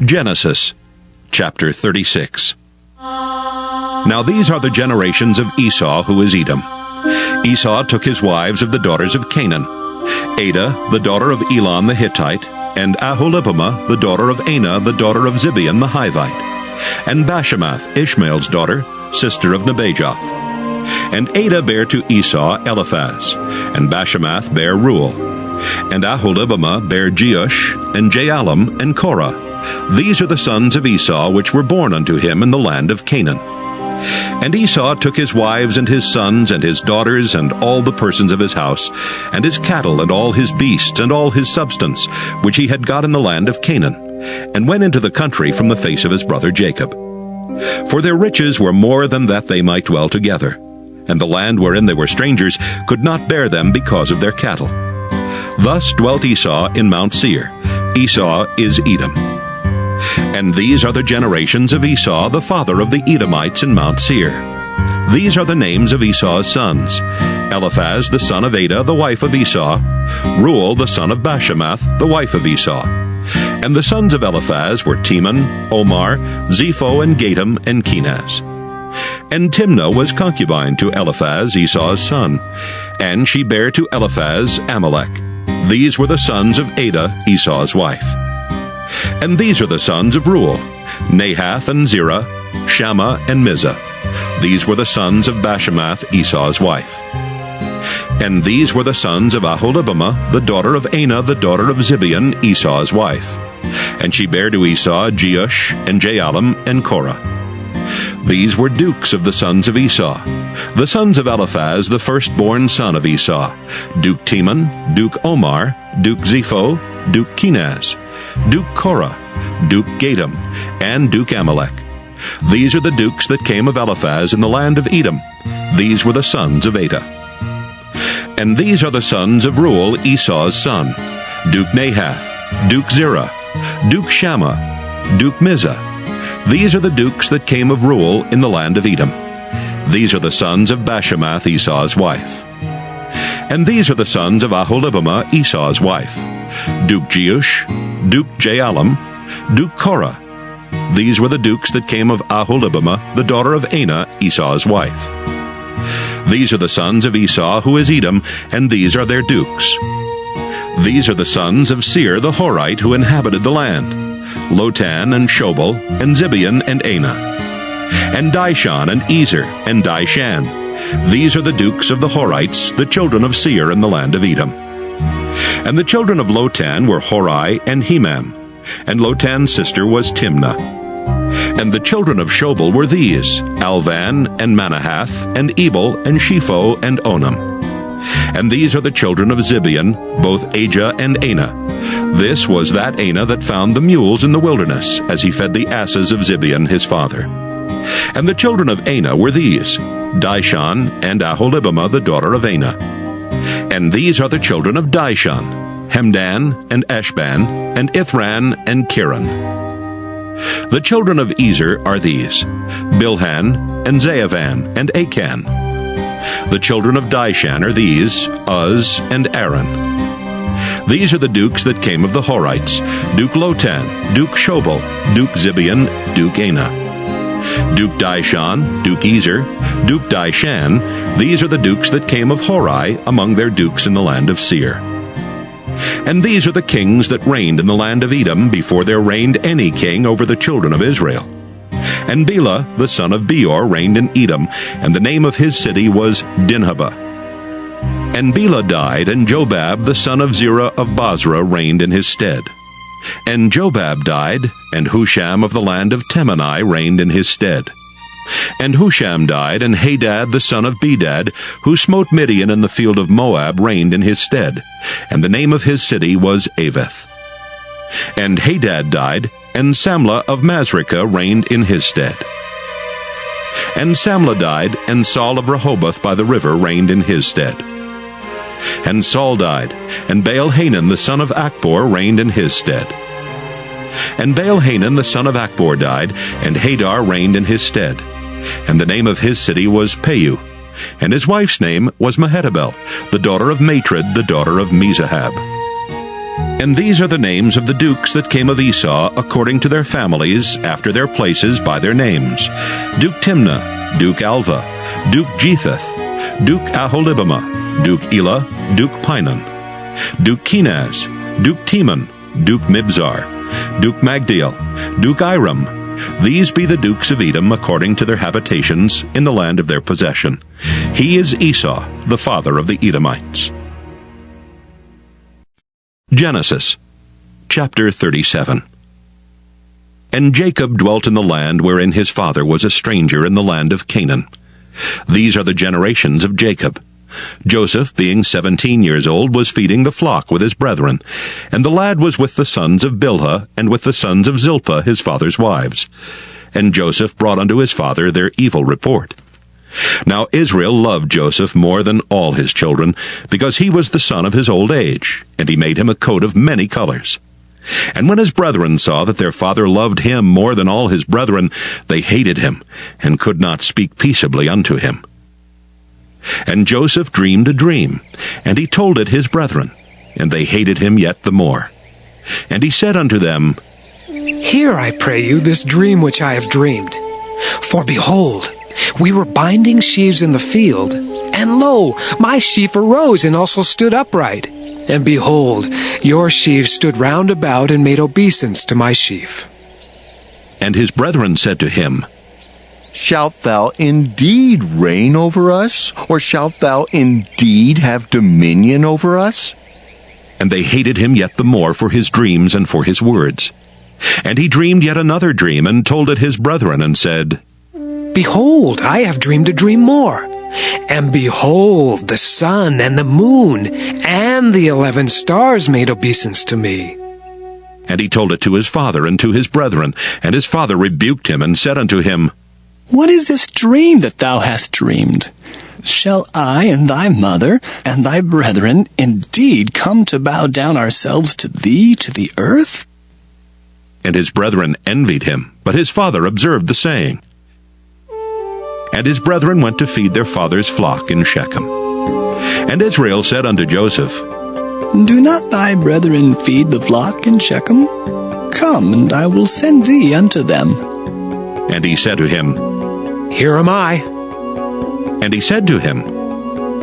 Genesis, chapter 36. Now these are the generations of Esau, who is Edom. Esau took his wives of the daughters of Canaan, Adah, the daughter of Elon the Hittite, and Aholibamah, the daughter of Anah, the daughter of Zibeon the Hivite, and Bashemath, Ishmael's daughter, sister of Nebajoth. And Adah bare to Esau Eliphaz, and Bashemath bare Reuel, and Aholibamah bare Jeush, and Jaalam, and Korah. These are the sons of Esau which were born unto him in the land of Canaan. And Esau took his wives and his sons and his daughters and all the persons of his house, and his cattle and all his beasts and all his substance, which he had got in the land of Canaan, and went into the country from the face of his brother Jacob. For their riches were more than that they might dwell together, and the land wherein they were strangers could not bear them because of their cattle. Thus dwelt Esau in Mount Seir. Esau is Edom. And these are the generations of Esau, the father of the Edomites in Mount Seir. These are the names of Esau's sons: Eliphaz the son of Adah, the wife of Esau; Reuel the son of Bashemath, the wife of Esau. And the sons of Eliphaz were Teman, Omar, Zepho, and Gatam, and Kenaz. And Timnah was concubine to Eliphaz, Esau's son, and she bare to Eliphaz Amalek. These were the sons of Adah, Esau's wife. And these are the sons of Reuel: Nahath and Zerah, Shammah and Mizah. These were the sons of Bashemath, Esau's wife. And these were the sons of Aholibamah, the daughter of Anah, the daughter of Zibeon, Esau's wife. And she bare to Esau Jeush, and Jaalam, and Korah. These were dukes of the sons of Esau. The sons of Eliphaz, the firstborn son of Esau: Duke Teman, Duke Omar, Duke Zepho, Duke Kenaz, Duke Korah, Duke Gatam, and Duke Amalek. These are the dukes that came of Eliphaz in the land of Edom. These were the sons of Adah. And these are the sons of Reuel, Esau's son: Duke Nahath, Duke Zerah, Duke Shammah, Duke Mizah. These are the dukes that came of Reuel in the land of Edom. These are the sons of Bashemath, Esau's wife. And these are the sons of Aholibamah, Esau's wife: Duke Jeush, Duke Jaalam, Duke Korah. These were the dukes that came of Aholibamah, the daughter of Anah, Esau's wife. These are the sons of Esau, who is Edom, and these are their dukes. These are the sons of Seir the Horite, who inhabited the land: Lotan and Shobal, and Zibeon and Anah, and Dishon and Ezer and Dishan. These are the dukes of the Horites, the children of Seir in the land of Edom. And the children of Lotan were Hori and Hemam, and Lotan's sister was Timnah. And the children of Shobal were these: Alvan and Manahath, and Ebal, and Shepho, and Onam. And these are the children of Zibeon, both Ajah and Anah. This was that Anah that found the mules in the wilderness, as he fed the asses of Zibeon his father. And the children of Anah were these: Dishon and Aholibamah, the daughter of Anah. And these are the children of Dishon: Hemdan and Eshban, and Ithran and Kiran. The children of Ezer are these: Bilhan and Zaavan and Achan. The children of Dishan are these: Uz and Aaron. These are the dukes that came of the Horites: Duke Lotan, Duke Shobal, Duke Zibeon, Duke Anah. Duke Dishon, Duke Ezer, Duke Dishan. These are the dukes that came of Hori among their dukes in the land of Seir. And these are the kings that reigned in the land of Edom before there reigned any king over the children of Israel. And Bela, the son of Beor, reigned in Edom, and the name of his city was Dinhabah. And Bela died, and Jobab, the son of Zerah of Bozrah, reigned in his stead. And Jobab died, and Husham of the land of Temani reigned in his stead. And Husham died, and Hadad the son of Bedad, who smote Midian in the field of Moab, reigned in his stead, and the name of his city was Avith. And Hadad died, and Samlah of Masrekah reigned in his stead. And Samlah died, and Saul of Rehoboth by the river reigned in his stead. And Saul died, and Baal-Hanan the son of Achbor reigned in his stead. And Baal-Hanan the son of Achbor died, and Hadar reigned in his stead. And the name of his city was Peu, and his wife's name was Mehetabel, the daughter of Matred, the daughter of Mezahab. And these are the names of the dukes that came of Esau according to their families, after their places by their names: Duke Timnah, Duke Alva, Duke Jetheth, Duke Aholibamah, Duke Elah, Duke Pinon, Duke Kenaz, Duke Teman, Duke Mibzar, Duke Magdiel, Duke Iram. These be the dukes of Edom according to their habitations in the land of their possession. He is Esau, the father of the Edomites. Genesis chapter 37. And Jacob dwelt in the land wherein his father was a stranger, in the land of Canaan. These are the generations of Jacob. Joseph, being 17 years old, was feeding the flock with his brethren, and the lad was with the sons of Bilhah, and with the sons of Zilpah his father's wives. And Joseph brought unto his father their evil report. Now Israel loved Joseph more than all his children, because he was the son of his old age, and he made him a coat of many colors. And when his brethren saw that their father loved him more than all his brethren, they hated him, and could not speak peaceably unto him. And Joseph dreamed a dream, and he told it his brethren, and they hated him yet the more. And he said unto them, Hear, I pray you, this dream which I have dreamed. For behold, we were binding sheaves in the field, and lo, my sheaf arose and also stood upright. And behold, your sheaves stood round about and made obeisance to my sheaf. And his brethren said to him, Shalt thou indeed reign over us, or shalt thou indeed have dominion over us? And they hated him yet the more for his dreams and for his words. And he dreamed yet another dream, and told it his brethren, and said, Behold, I have dreamed a dream more. And behold, the sun and the moon and the 11 stars made obeisance to me. And he told it to his father and to his brethren. And his father rebuked him, and said unto him, What is this dream that thou hast dreamed? Shall I and thy mother and thy brethren indeed come to bow down ourselves to thee to the earth? And his brethren envied him, but his father observed the saying. And his brethren went to feed their father's flock in Shechem. And Israel said unto Joseph, Do not thy brethren feed the flock in Shechem? Come, and I will send thee unto them. And he said to him, Here am I. And he said to him,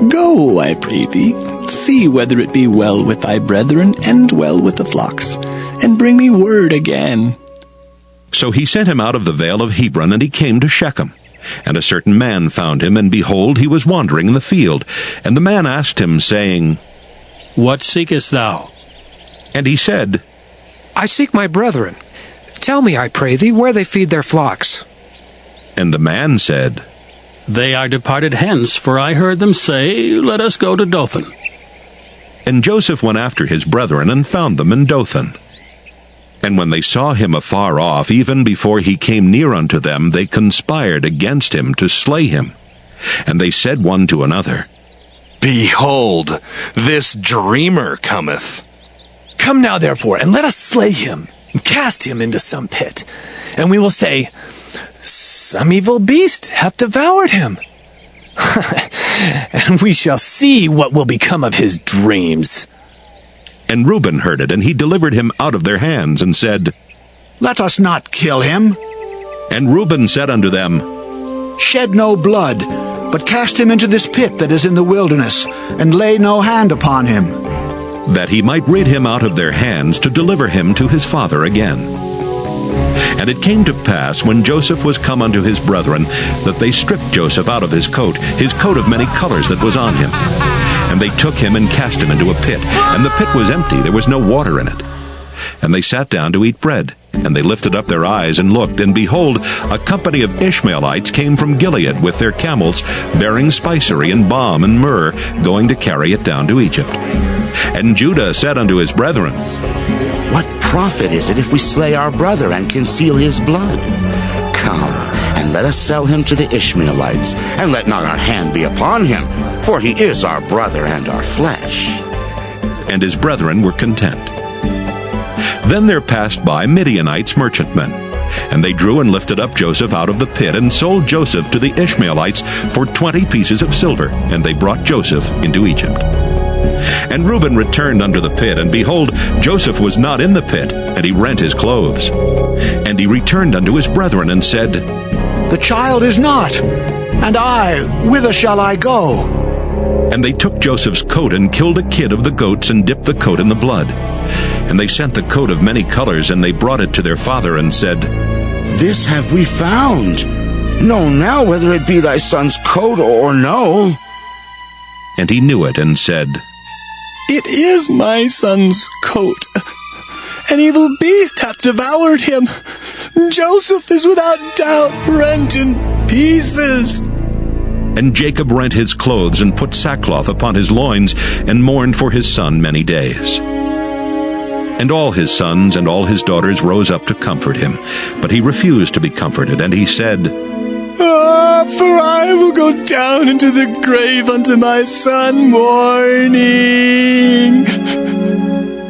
Go, I pray thee, see whether it be well with thy brethren and well with the flocks, and bring me word again. So he sent him out of the vale of Hebron, and he came to Shechem. And a certain man found him, and behold, he was wandering in the field. And the man asked him, saying, What seekest thou? And he said, I seek my brethren. Tell me, I pray thee, where they feed their flocks. And the man said, They are departed hence, for I heard them say, Let us go to Dothan. And Joseph went after his brethren, and found them in Dothan. And when they saw him afar off, even before he came near unto them, they conspired against him to slay him. And they said one to another, Behold, this dreamer cometh. Come now, therefore, and let us slay him, and cast him into some pit. And we will say, Some evil beast hath devoured him. And we shall see what will become of his dreams. And Reuben heard it, and he delivered him out of their hands, and said, Let us not kill him. And Reuben said unto them, Shed no blood, but cast him into this pit that is in the wilderness, and lay no hand upon him. that he might rid him out of their hands, to deliver him to his father again. And it came to pass, when Joseph was come unto his brethren, that they stripped Joseph out of his coat of many colors that was on him. And they took him and cast him into a pit, and the pit was empty, there was no water in it. And they sat down to eat bread. And they lifted up their eyes and looked, and behold, a company of Ishmaelites came from Gilead with their camels, bearing spicery and balm and myrrh, going to carry it down to Egypt. And Judah said unto his brethren, What profit is it if we slay our brother and conceal his blood? Come, and let us sell him to the Ishmaelites, and let not our hand be upon him, for he is our brother and our flesh. And his brethren were content. Then there passed by Midianites merchantmen, and they drew and lifted up Joseph out of the pit, and sold Joseph to the Ishmaelites for 20 pieces of silver, and they brought Joseph into Egypt. And Reuben returned unto the pit, and behold, Joseph was not in the pit, and he rent his clothes. And he returned unto his brethren, and said, The child is not, and I, whither shall I go? And they took Joseph's coat, and killed a kid of the goats, and dipped the coat in the blood. And they sent the coat of many colors, and they brought it to their father, and said, This have we found. Know now whether it be thy son's coat or no. And he knew it, and said, It is my son's coat. An evil beast hath devoured him. Joseph is without doubt rent in pieces. And Jacob rent his clothes, and put sackcloth upon his loins, and mourned for his son many days. And all his sons and all his daughters rose up to comfort him. But he refused to be comforted, and he said, For I will go down into the grave unto my son mourning.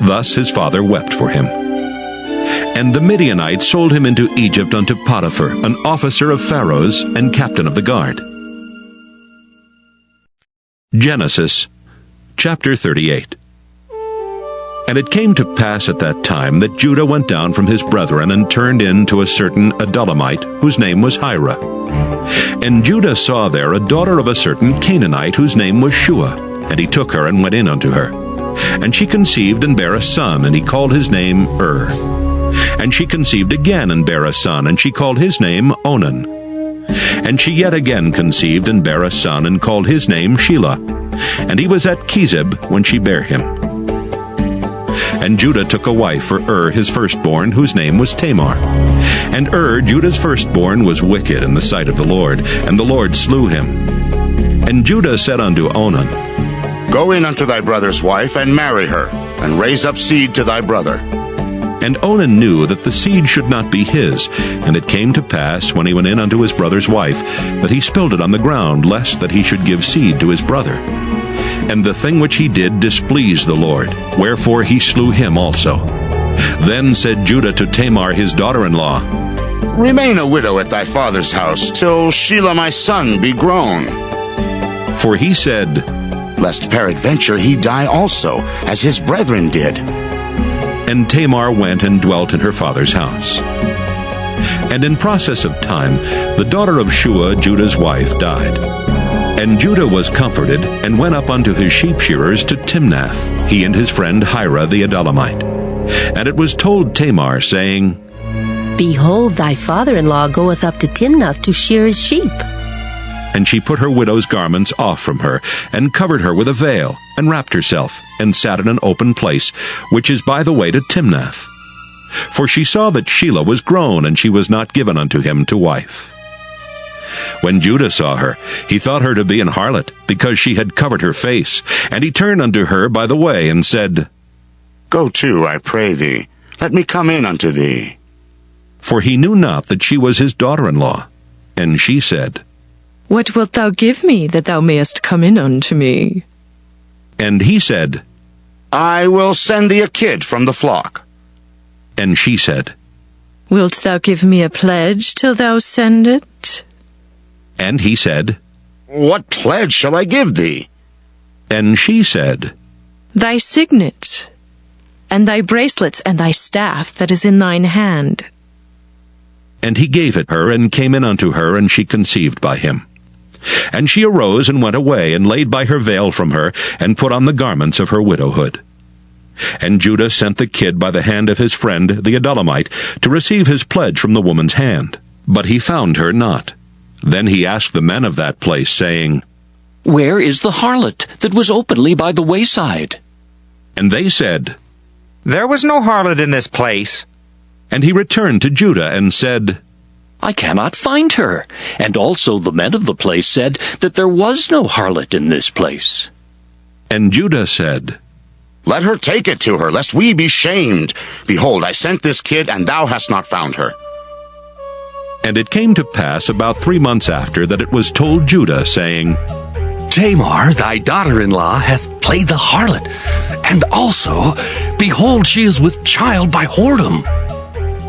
Thus his father wept for him. And the Midianites sold him into Egypt unto Potiphar, an officer of Pharaoh's, and captain of the guard. Genesis chapter 38. And it came to pass at that time that Judah went down from his brethren, and turned in to a certain Adullamite, whose name was Hira. And Judah saw there a daughter of a certain Canaanite, whose name was Shua. And he took her, and went in unto her. And she conceived, and bare a son, and he called his name And she conceived again, and bare a son, and she called his name Onan. And she yet again conceived, and bare a son, and called his name Shelah. And he was at Chezib when she bare him. And Judah took a wife for his firstborn, whose name was Tamar. And Judah's firstborn, was wicked in the sight of the Lord, and the Lord slew him. And Judah said unto Onan, Go in unto thy brother's wife, and marry her, and raise up seed to thy brother. And Onan knew that the seed should not be his. And it came to pass, when he went in unto his brother's wife, that he spilled it on the ground, lest that he should give seed to his brother. And the thing which he did displeased the Lord, wherefore he slew him also. Then said Judah to Tamar his daughter-in-law, Remain a widow at thy father's house, till Shelah my son be grown. For he said, Lest peradventure he die also, as his brethren did. And Tamar went and dwelt in her father's house. And in process of time, the daughter of Shua, Judah's wife, died. And Judah was comforted, and went up unto his sheep shearers to Timnath, he and his friend Hira the Adullamite. And it was told Tamar, saying, Behold, thy father-in-law goeth up to Timnath to shear his sheep. And she put her widow's garments off from her, and covered her with a veil, and wrapped herself, and sat in an open place, which is by the way to Timnath. For she saw that Shelah was grown, and she was not given unto him to wife. When Judah saw her, he thought her to be an harlot, because she had covered her face. And he turned unto her by the way, and said, Go to, I pray thee, let me come in unto thee. For he knew not that she was his daughter-in-law. And she said, What wilt thou give me, that thou mayest come in unto me? And he said, I will send thee a kid from the flock. And she said, Wilt thou give me a pledge till thou send it? And he said, What pledge shall I give thee? And she said, Thy signet, and thy bracelets, and thy staff that is in thine hand. And he gave it her, and came in unto her, and she conceived by him. And she arose, and went away, and laid by her veil from her, and put on the garments of her widowhood. And Judah sent the kid by the hand of his friend the Adullamite, to receive his pledge from the woman's hand. But he found her not. Then he asked the men of that place, saying, Where is the harlot that was openly by the wayside? And they said, There was no harlot in this place. And he returned to Judah, and said, I cannot find her. And also the men of the place said that there was no harlot in this place. And Judah said, Let her take it to her, lest we be shamed. Behold, I sent this kid, and thou hast not found her. And it came to pass about 3 months after that it was told Judah, saying, Tamar, thy daughter-in-law, hath played the harlot, and also, behold, she is with child by whoredom.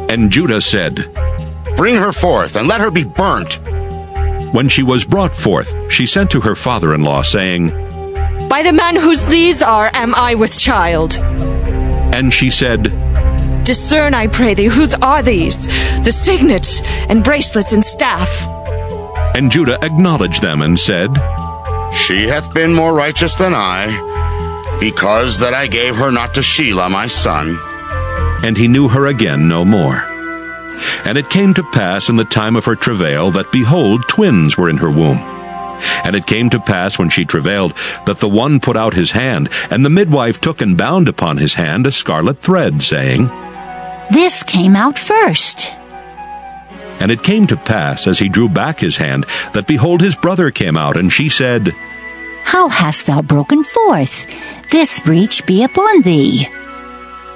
And Judah said, Bring her forth, and let her be burnt. When she was brought forth, she sent to her father-in-law, saying, By the man whose these are am I with child. And she said, Discern, I pray thee, whose are these, the signet and bracelets and staff? And Judah acknowledged them and said, She hath been more righteous than I, because that I gave her not to Shelah my son. And he knew her again no more. And it came to pass in the time of her travail that, behold, twins were in her womb. And it came to pass when she travailed that the one put out his hand, and the midwife took and bound upon his hand a scarlet thread, saying, This came out first. And it came to pass, as he drew back his hand, that behold, his brother came out, and she said, How hast thou broken forth? This breach be upon thee.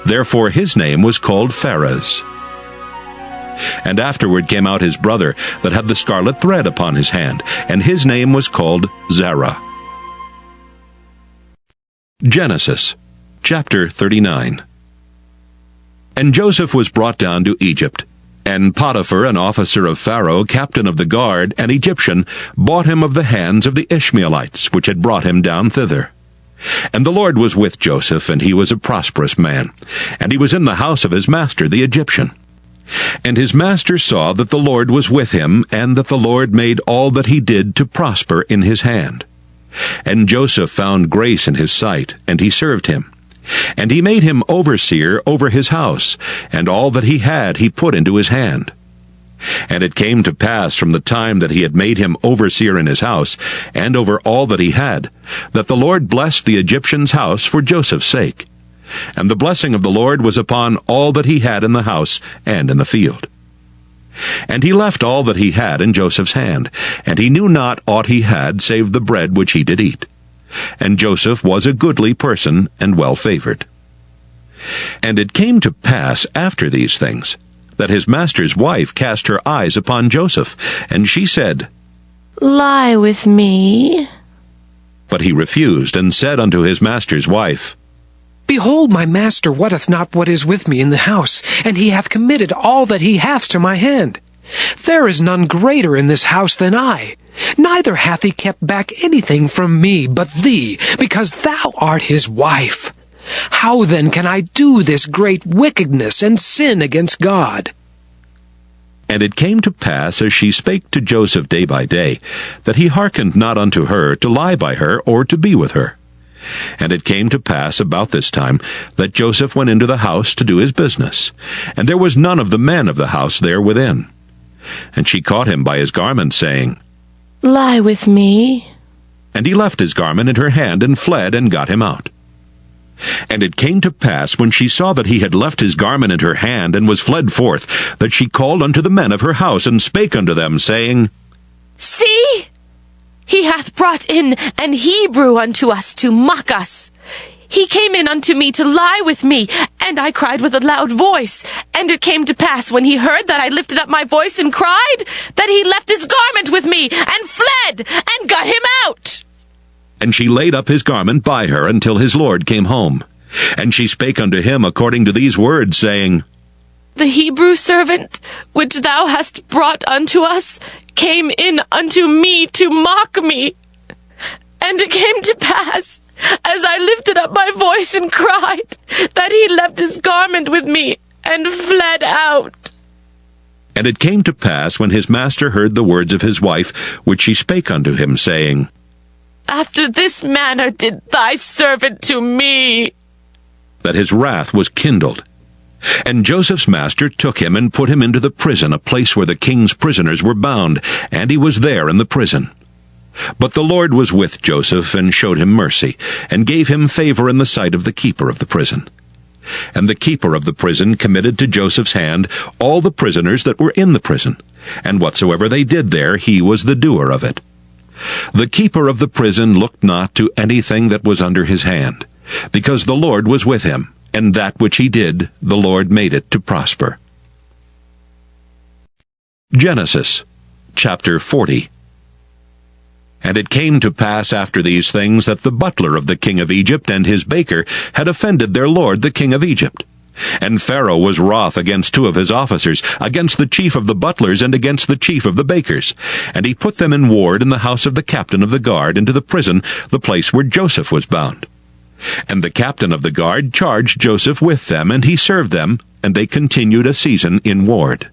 Therefore his name was called Pharez. And afterward came out his brother that had the scarlet thread upon his hand, and his name was called Zerah. Genesis chapter 39. And Joseph was brought down to Egypt, and Potiphar, an officer of Pharaoh, captain of the guard, an Egyptian, bought him of the hands of the Ishmaelites, which had brought him down thither. And the Lord was with Joseph, and he was a prosperous man, and he was in the house of his master the Egyptian. And his master saw that the Lord was with him, and that the Lord made all that he did to prosper in his hand. And Joseph found grace in his sight, and he served him. And he made him overseer over his house, and all that he had he put into his hand. And it came to pass from the time that he had made him overseer in his house, and over all that he had, that the Lord blessed the Egyptian's house for Joseph's sake. And the blessing of the Lord was upon all that he had in the house and in the field. And he left all that he had in Joseph's hand, and he knew not aught he had save the bread which he did eat. And Joseph was a goodly person and well-favored. And it came to pass after these things, that his master's wife cast her eyes upon Joseph, and she said, Lie with me. But he refused, and said unto his master's wife, Behold, my master wotteth not what is with me in the house, and he hath committed all that he hath to my hand. There is none greater in this house than I. Neither hath he kept back anything from me but thee, because thou art his wife. How then can I do this great wickedness and sin against God? And it came to pass, as she spake to Joseph day by day, that he hearkened not unto her to lie by her or to be with her. And it came to pass about this time that Joseph went into the house to do his business, and there was none of the men of the house there within. And she caught him by his garment, saying, Lie with me. And he left his garment in her hand, and fled, and got him out. And it came to pass, when she saw that he had left his garment in her hand, and was fled forth, that she called unto the men of her house, and spake unto them, saying, See, he hath brought in an Hebrew unto us to mock us. He came in unto me to lie with me, and I cried with a loud voice. And it came to pass, when he heard that I lifted up my voice and cried, that he left his garment with me, and fled, and got him out. And she laid up his garment by her until his lord came home. And she spake unto him according to these words, saying, The Hebrew servant, which thou hast brought unto us, came in unto me to mock me. And it came to pass, as I lifted up my voice and cried, that he left his garment with me, and fled out. And it came to pass, when his master heard the words of his wife, which she spake unto him, saying, After this manner did thy servant to me, that his wrath was kindled. And Joseph's master took him and put him into the prison, a place where the king's prisoners were bound, and he was there in the prison. But the Lord was with Joseph, and showed him mercy, and gave him favor in the sight of the keeper of the prison. And the keeper of the prison committed to Joseph's hand all the prisoners that were in the prison, and whatsoever they did there, he was the doer of it. The keeper of the prison looked not to anything that was under his hand, because the Lord was with him, and that which he did, the Lord made it to prosper. Genesis chapter 40. And it came to pass after these things that the butler of the king of Egypt and his baker had offended their lord the king of Egypt. And Pharaoh was wroth against 2 of his officers, against the chief of the butlers and against the chief of the bakers. And he put them in ward in the house of the captain of the guard into the prison, the place where Joseph was bound. And the captain of the guard charged Joseph with them, and he served them, and they continued a season in ward.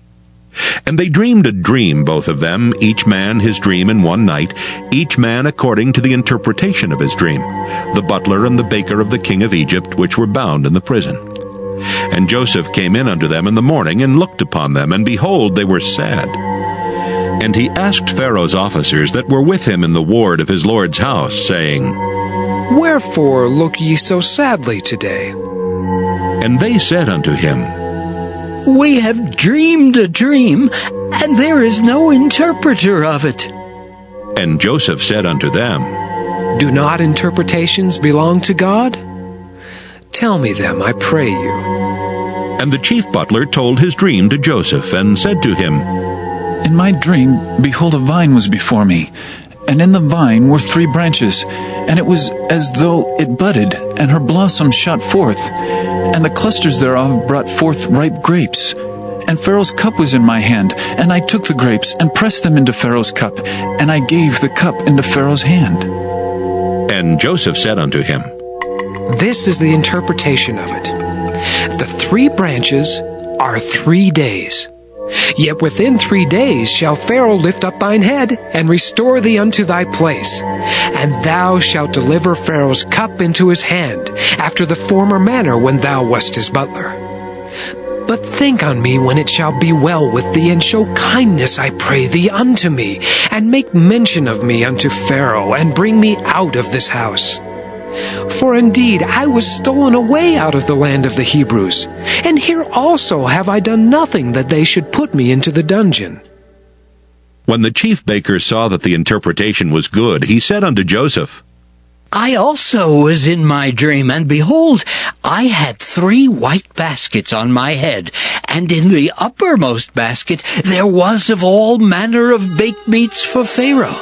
And they dreamed a dream, both of them, each man his dream in one night, each man according to the interpretation of his dream, the butler and the baker of the king of Egypt, which were bound in the prison. And Joseph came in unto them in the morning, and looked upon them, and behold, they were sad. And he asked Pharaoh's officers that were with him in the ward of his lord's house, saying, Wherefore look ye so sadly today? And they said unto him, We have dreamed a dream, and there is no interpreter of it. And Joseph said unto them, Do not interpretations belong to God? Tell me them, I pray you. And the chief butler told his dream to Joseph, and said to him, In my dream, behold, a vine was before me, and in the vine were 3 branches, and it was as though it budded, and her blossoms shot forth, and the clusters thereof brought forth ripe grapes. And Pharaoh's cup was in my hand, and I took the grapes, and pressed them into Pharaoh's cup, and I gave the cup into Pharaoh's hand. And Joseph said unto him, This is the interpretation of it. The 3 branches are 3 days. Yet within 3 days shall Pharaoh lift up thine head, and restore thee unto thy place. And thou shalt deliver Pharaoh's cup into his hand, after the former manner when thou wast his butler. But think on me when it shall be well with thee, and show kindness, I pray thee, unto me, and make mention of me unto Pharaoh, and bring me out of this house. For indeed I was stolen away out of the land of the Hebrews, and here also have I done nothing that they should put me into the dungeon. When the chief baker saw that the interpretation was good, he said unto Joseph, I also was in my dream, and behold, I had 3 white baskets on my head, and in the uppermost basket there was of all manner of baked meats for Pharaoh.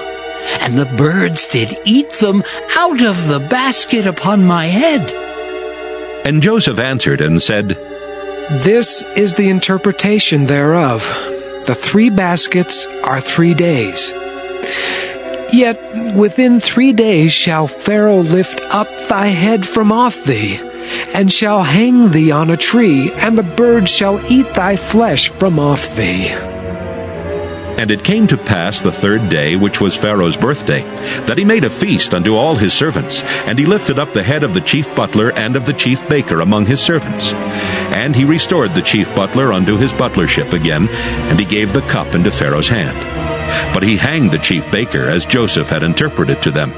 And the birds did eat them out of the basket upon my head. And Joseph answered and said, This is the interpretation thereof. The 3 baskets are 3 days. Yet within 3 days shall Pharaoh lift up thy head from off thee, and shall hang thee on a tree, and the birds shall eat thy flesh from off thee. And it came to pass the 3rd day, which was Pharaoh's birthday, that he made a feast unto all his servants, and he lifted up the head of the chief butler and of the chief baker among his servants. And he restored the chief butler unto his butlership again, and he gave the cup into Pharaoh's hand. But he hanged the chief baker, as Joseph had interpreted to them.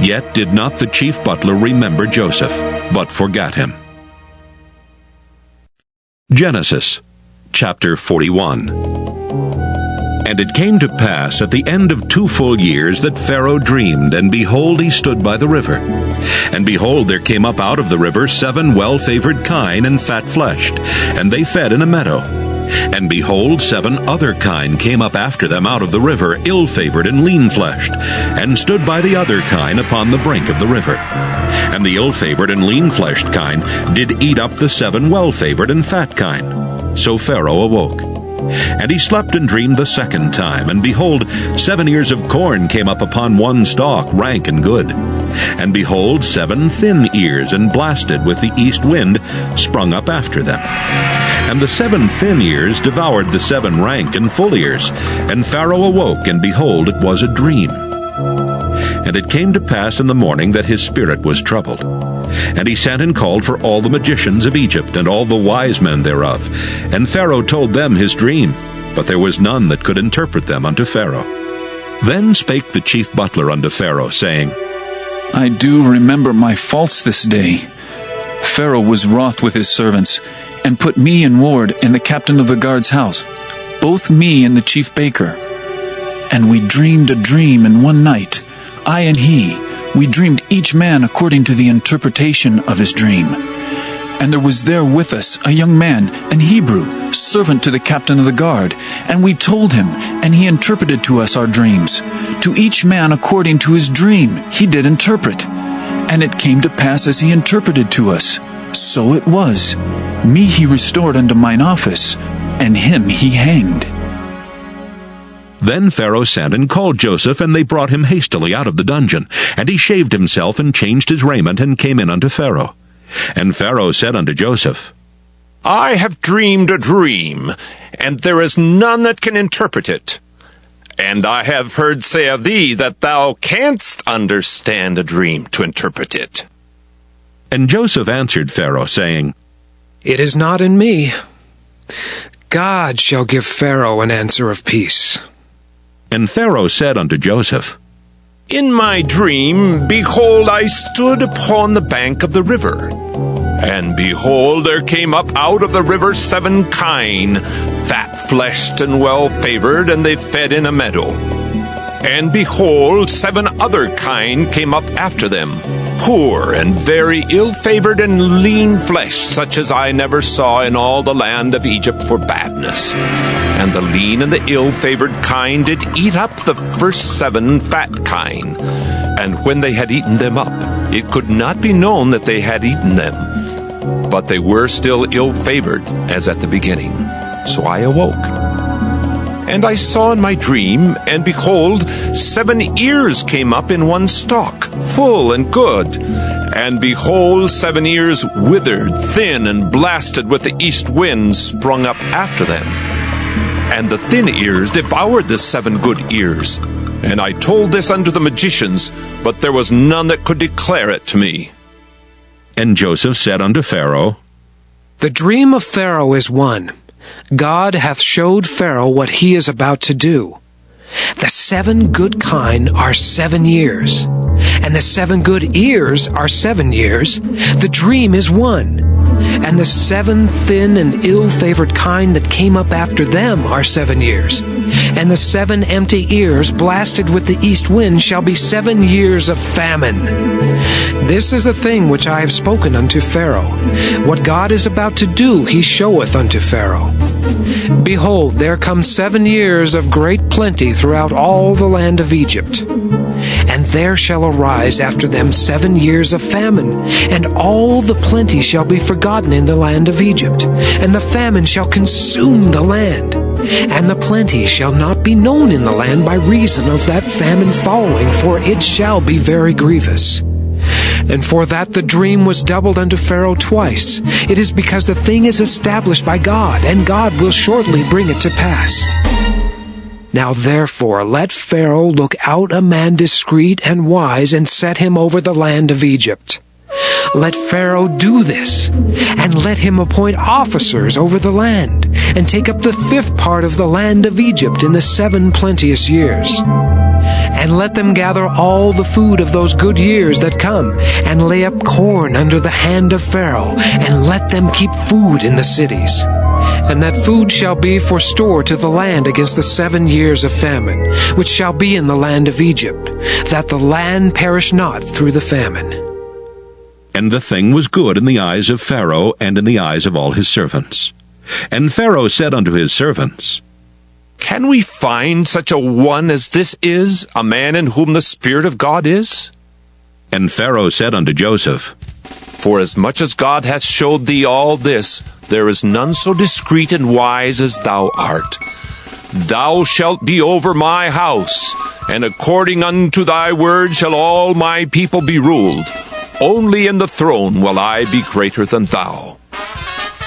Yet did not the chief butler remember Joseph, but forgat him. Genesis chapter 41. And it came to pass at the end of 2 full years that Pharaoh dreamed, and behold, he stood by the river. And behold, there came up out of the river 7 well-favored kine and fat-fleshed, and they fed in a meadow. And behold, 7 other kine came up after them out of the river, ill-favored and lean-fleshed, and stood by the other kine upon the brink of the river. And the ill-favored and lean-fleshed kine did eat up the 7 well-favored and fat kine. So Pharaoh awoke. And he slept and dreamed the 2nd time, and behold, 7 ears of corn came up upon one stalk, rank and good. And behold, 7 thin ears, and blasted with the east wind, sprung up after them. And the 7 thin ears devoured the 7 rank and full ears. And Pharaoh awoke, and behold, it was a dream. And it came to pass in the morning that his spirit was troubled. And he sent and called for all the magicians of Egypt, and all the wise men thereof. And Pharaoh told them his dream, but there was none that could interpret them unto Pharaoh. Then spake the chief butler unto Pharaoh, saying, I do remember my faults this day. Pharaoh was wroth with his servants, and put me in ward in the captain of the guard's house, both me and the chief baker. And we dreamed a dream in one night, I and he. We dreamed each man according to the interpretation of his dream. And there was there with us a young man, an Hebrew, servant to the captain of the guard. And we told him, and he interpreted to us our dreams. To each man according to his dream he did interpret. And it came to pass as he interpreted to us. So it was. Me he restored unto mine office, and him he hanged. Then Pharaoh sent and called Joseph, and they brought him hastily out of the dungeon. And he shaved himself, and changed his raiment, and came in unto Pharaoh. And Pharaoh said unto Joseph, I have dreamed a dream, and there is none that can interpret it. And I have heard say of thee that thou canst understand a dream to interpret it. And Joseph answered Pharaoh, saying, It is not in me. God shall give Pharaoh an answer of peace. And Pharaoh said unto Joseph, In my dream, behold, I stood upon the bank of the river. And behold, there came up out of the river 7 kine, fat-fleshed and well-favored, and they fed in a meadow. And behold, 7 other kine came up after them, poor and very ill-favored and lean-fleshed, such as I never saw in all the land of Egypt for badness. And the lean and the ill-favored kine did eat up the first 7 fat kine. And when they had eaten them up, it could not be known that they had eaten them. But they were still ill-favored, as at the beginning. So I awoke. And I saw in my dream, and behold, 7 ears came up in one stalk, full and good. And behold, 7 ears withered, thin, and blasted with the east wind sprung up after them. And the thin ears devoured the 7 good ears. And I told this unto the magicians, but there was none that could declare it to me. And Joseph said unto Pharaoh, The dream of Pharaoh is one. God hath showed Pharaoh what he is about to do. The 7 good kine are 7 years, and the 7 good ears are 7 years. The dream is one. And the 7 thin and ill-favored kine that came up after them are 7 years. And the 7 empty ears blasted with the east wind shall be 7 years of famine. This is the thing which I have spoken unto Pharaoh. What God is about to do he showeth unto Pharaoh. Behold, there come 7 years of great plenty throughout all the land of Egypt. And there shall arise after them 7 years of famine, and all the plenty shall be forgotten in the land of Egypt, and the famine shall consume the land. And the plenty shall not be known in the land by reason of that famine following, for it shall be very grievous. And for that the dream was doubled unto Pharaoh twice. It is because the thing is established by God, and God will shortly bring it to pass. Now therefore let Pharaoh look out a man discreet and wise, and set him over the land of Egypt. Let Pharaoh do this, and let him appoint officers over the land, and take up the 5th part of the land of Egypt in the 7 plenteous years. And let them gather all the food of those good years that come, and lay up corn under the hand of Pharaoh, and let them keep food in the cities. And that food shall be for store to the land against the 7 years of famine, which shall be in the land of Egypt, that the land perish not through the famine. And the thing was good in the eyes of Pharaoh, and in the eyes of all his servants. And Pharaoh said unto his servants, Can we find such a one as this is, a man in whom the Spirit of God is? And Pharaoh said unto Joseph, Forasmuch as God hath showed thee all this, there is none so discreet and wise as thou art. Thou shalt be over my house, and according unto thy word shall all my people be ruled. Only in the throne will I be greater than thou.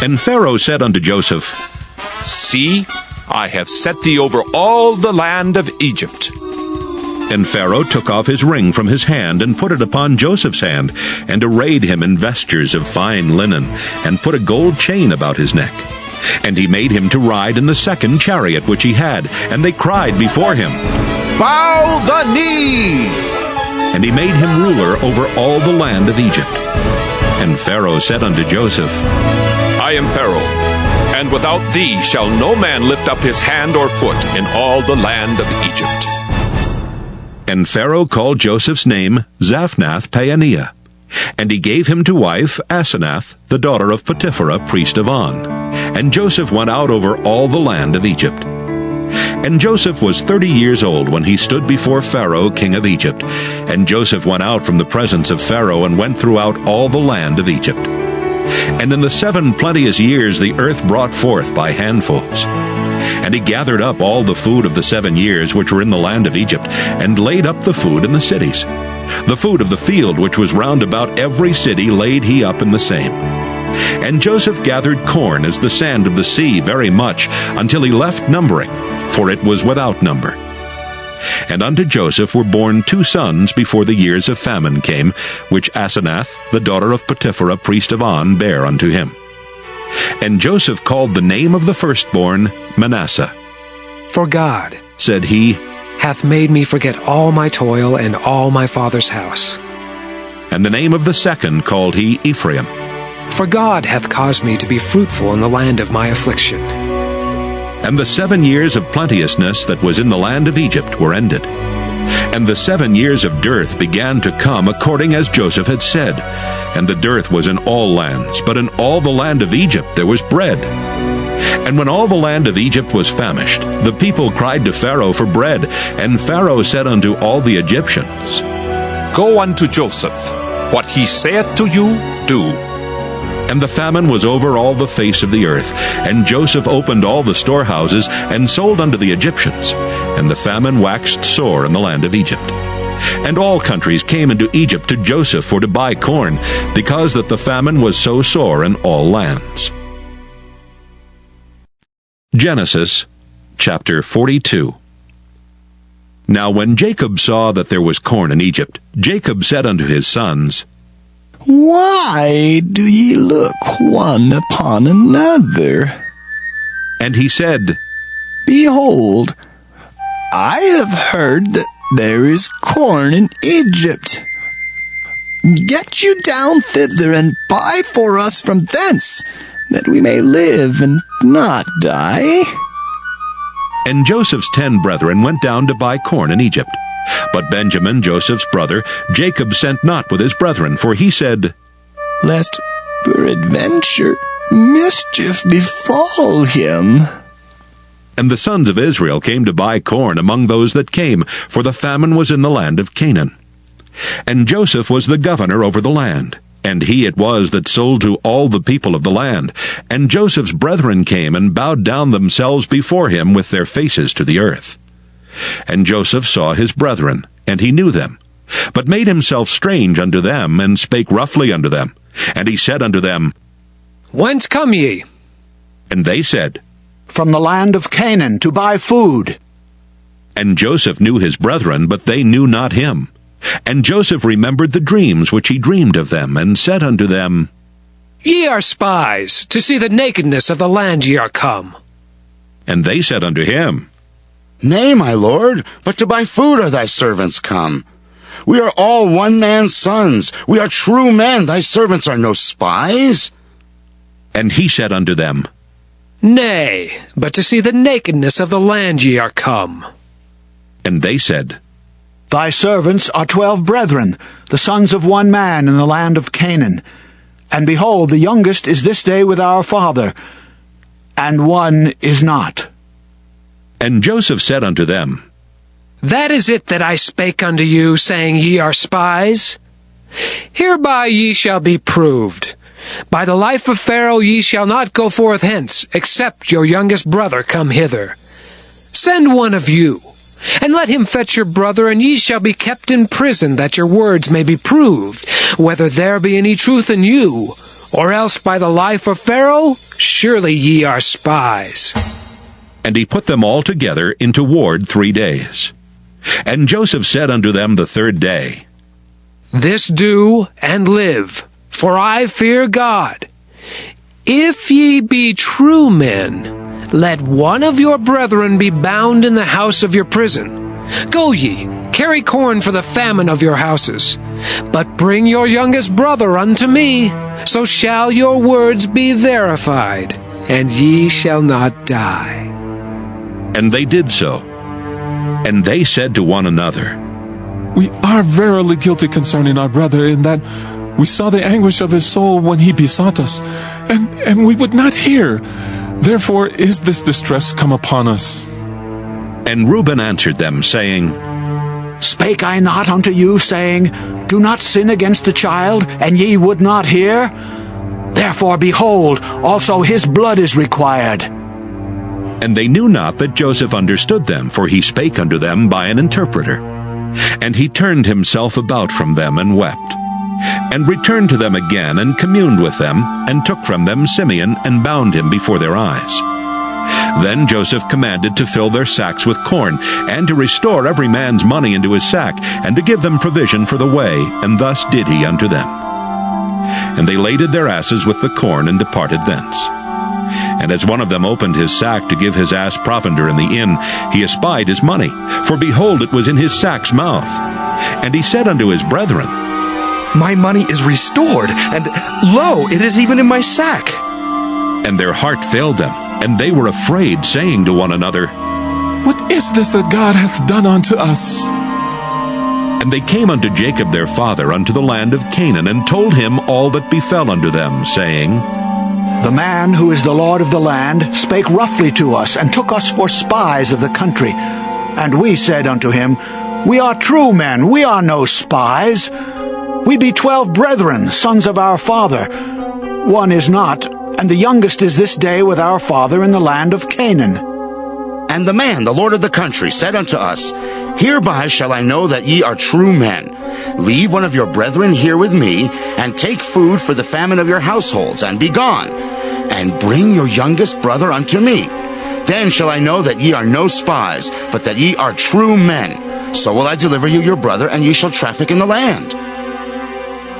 And Pharaoh said unto Joseph, See, I have set thee over all the land of Egypt. And Pharaoh took off his ring from his hand, and put it upon Joseph's hand, and arrayed him in vestures of fine linen, and put a gold chain about his neck. And he made him to ride in the 2nd chariot which he had, and they cried before him, Bow the knee! And he made him ruler over all the land of Egypt. And Pharaoh said unto Joseph, I am Pharaoh, and without thee shall no man lift up his hand or foot in all the land of Egypt. And Pharaoh called Joseph's name Zaphnath-Paaneah. And he gave him to wife Asenath, the daughter of Potipherah, priest of On. And Joseph went out over all the land of Egypt. And Joseph was 30 years old when he stood before Pharaoh, king of Egypt. And Joseph went out from the presence of Pharaoh, and went throughout all the land of Egypt. And in the 7 plenteous years the earth brought forth by handfuls. And he gathered up all the food of the 7 years which were in the land of Egypt, and laid up the food in the cities. The food of the field which was round about every city laid he up in the same. And Joseph gathered corn as the sand of the sea very much, until he left numbering, for it was without number. And unto Joseph were born 2 sons before the years of famine came, which Asenath, the daughter of Potipherah, priest of On, bare unto him. And Joseph called the name of the firstborn Manasseh. For God, said he, hath made me forget all my toil and all my father's house. And the name of the second called he Ephraim. For God hath caused me to be fruitful in the land of my affliction. And the 7 years of plenteousness that was in the land of Egypt were ended. And the 7 years of dearth began to come according as Joseph had said. And the dearth was in all lands, but in all the land of Egypt there was bread. And when all the land of Egypt was famished, the people cried to Pharaoh for bread. And Pharaoh said unto all the Egyptians, Go unto Joseph. What he saith to you, do. And the famine was over all the face of the earth. And Joseph opened all the storehouses, and sold unto the Egyptians. And the famine waxed sore in the land of Egypt. And all countries came into Egypt to Joseph for to buy corn, because that the famine was so sore in all lands. Genesis chapter 42. Now when Jacob saw that there was corn in Egypt, Jacob said unto his sons, Why do ye look one upon another? And he said, Behold, I have heard that there is corn in Egypt. Get you down thither, and buy for us from thence, that we may live and not die. And Joseph's 10 brethren went down to buy corn in Egypt. But Benjamin, Joseph's brother, Jacob sent not with his brethren, for he said, Lest peradventure mischief befall him. And the sons of Israel came to buy corn among those that came, for the famine was in the land of Canaan. And Joseph was the governor over the land, and he it was that sold to all the people of the land. And Joseph's brethren came and bowed down themselves before him with their faces to the earth. And Joseph saw his brethren, and he knew them, but made himself strange unto them, and spake roughly unto them. And he said unto them, Whence come ye? And they said, From the land of Canaan, to buy food. And Joseph knew his brethren, but they knew not him. And Joseph remembered the dreams which he dreamed of them, and said unto them, Ye are spies, to see the nakedness of the land ye are come. And they said unto him, Nay, my lord, but to buy food are thy servants come. We are all one man's sons. We are true men. Thy servants are no spies. And he said unto them, Nay, but to see the nakedness of the land ye are come. And they said, Thy servants are 12 brethren, the sons of one man in the land of Canaan. And behold, the youngest is this day with our father, and one is not. And Joseph said unto them, That is it that I spake unto you, saying, Ye are spies. Hereby ye shall be proved. By the life of Pharaoh ye shall not go forth hence, except your youngest brother come hither. Send one of you, and let him fetch your brother, and ye shall be kept in prison, that your words may be proved, whether there be any truth in you, or else by the life of Pharaoh, surely ye are spies. And he put them all together into ward 3 days. And Joseph said unto them the 3rd day, This do, and live, for I fear God. If ye be true men, let one of your brethren be bound in the house of your prison. Go ye, carry corn for the famine of your houses. But bring your youngest brother unto me, so shall your words be verified, and ye shall not die. And they did so. And they said to one another, We are verily guilty concerning our brother, in that we saw the anguish of his soul when he besought us, and we would not hear. Therefore is this distress come upon us. And Reuben answered them, saying, Spake I not unto you, saying, Do not sin against the child, and ye would not hear? Therefore, behold, also his blood is required. And they knew not that Joseph understood them, for he spake unto them by an interpreter. And he turned himself about from them and wept, and returned to them again, and communed with them, and took from them Simeon, and bound him before their eyes. Then Joseph commanded to fill their sacks with corn, and to restore every man's money into his sack, and to give them provision for the way, and thus did he unto them. And they laded their asses with the corn, and departed thence. And as one of them opened his sack to give his ass provender in the inn, he espied his money, for behold, it was in his sack's mouth. And he said unto his brethren, My money is restored, and lo, it is even in my sack. And their heart failed them, and they were afraid, saying to one another, What is this that God hath done unto us? And they came unto Jacob their father unto the land of Canaan, and told him all that befell unto them, saying, The man who is the Lord of the land spake roughly to us, and took us for spies of the country. And we said unto him, We are true men, we are no spies. We be 12 brethren, sons of our father. One is not, and the youngest is this day with our father in the land of Canaan. And the man, the Lord of the country, said unto us, Hereby shall I know that ye are true men. Leave one of your brethren here with me, and take food for the famine of your households, and be gone. And bring your youngest brother unto me. Then shall I know that ye are no spies, but that ye are true men. So will I deliver you your brother, and ye shall traffic in the land.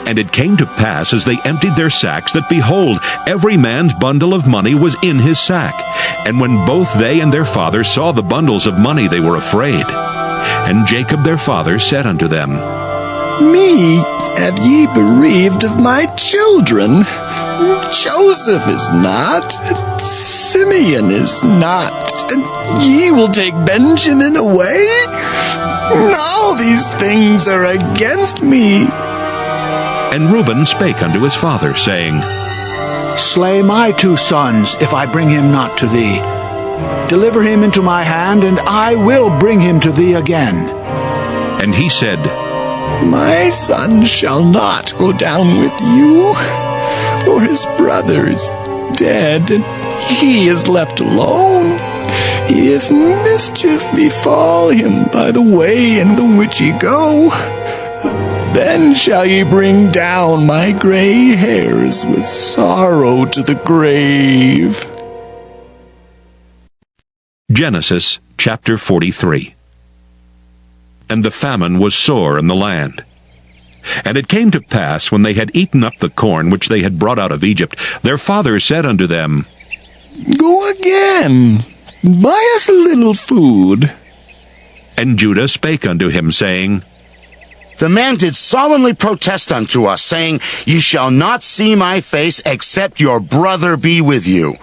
And it came to pass, as they emptied their sacks, that, behold, every man's bundle of money was in his sack. And when both they and their father saw the bundles of money, they were afraid. And Jacob their father said unto them, Me have ye bereaved of my children. Joseph is not, Simeon is not, and ye will take Benjamin away? All these things are against me. And Reuben spake unto his father, saying, Slay my 2 sons, if I bring him not to thee. Deliver him into my hand, and I will bring him to thee again. And he said, My son shall not go down with you, for his brother is dead, and he is left alone. If mischief befall him by the way in the which ye go, then shall ye bring down my gray hairs with sorrow to the grave. Genesis chapter 43. And the famine was sore in the land. And it came to pass, when they had eaten up the corn which they had brought out of Egypt, their father said unto them, Go again, buy us a little food. And Judah spake unto him, saying, The man did solemnly protest unto us, saying, Ye shall not see my face, except your brother be with you.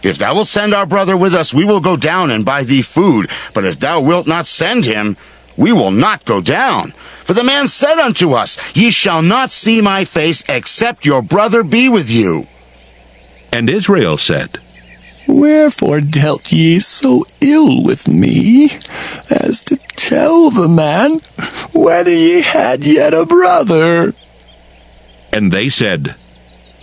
If thou wilt send our brother with us, we will go down and buy thee food. But if thou wilt not send him, we will not go down. For the man said unto us, Ye shall not see my face, except your brother be with you. And Israel said, Wherefore dealt ye so ill with me, as to tell the man whether ye had yet a brother? And they said,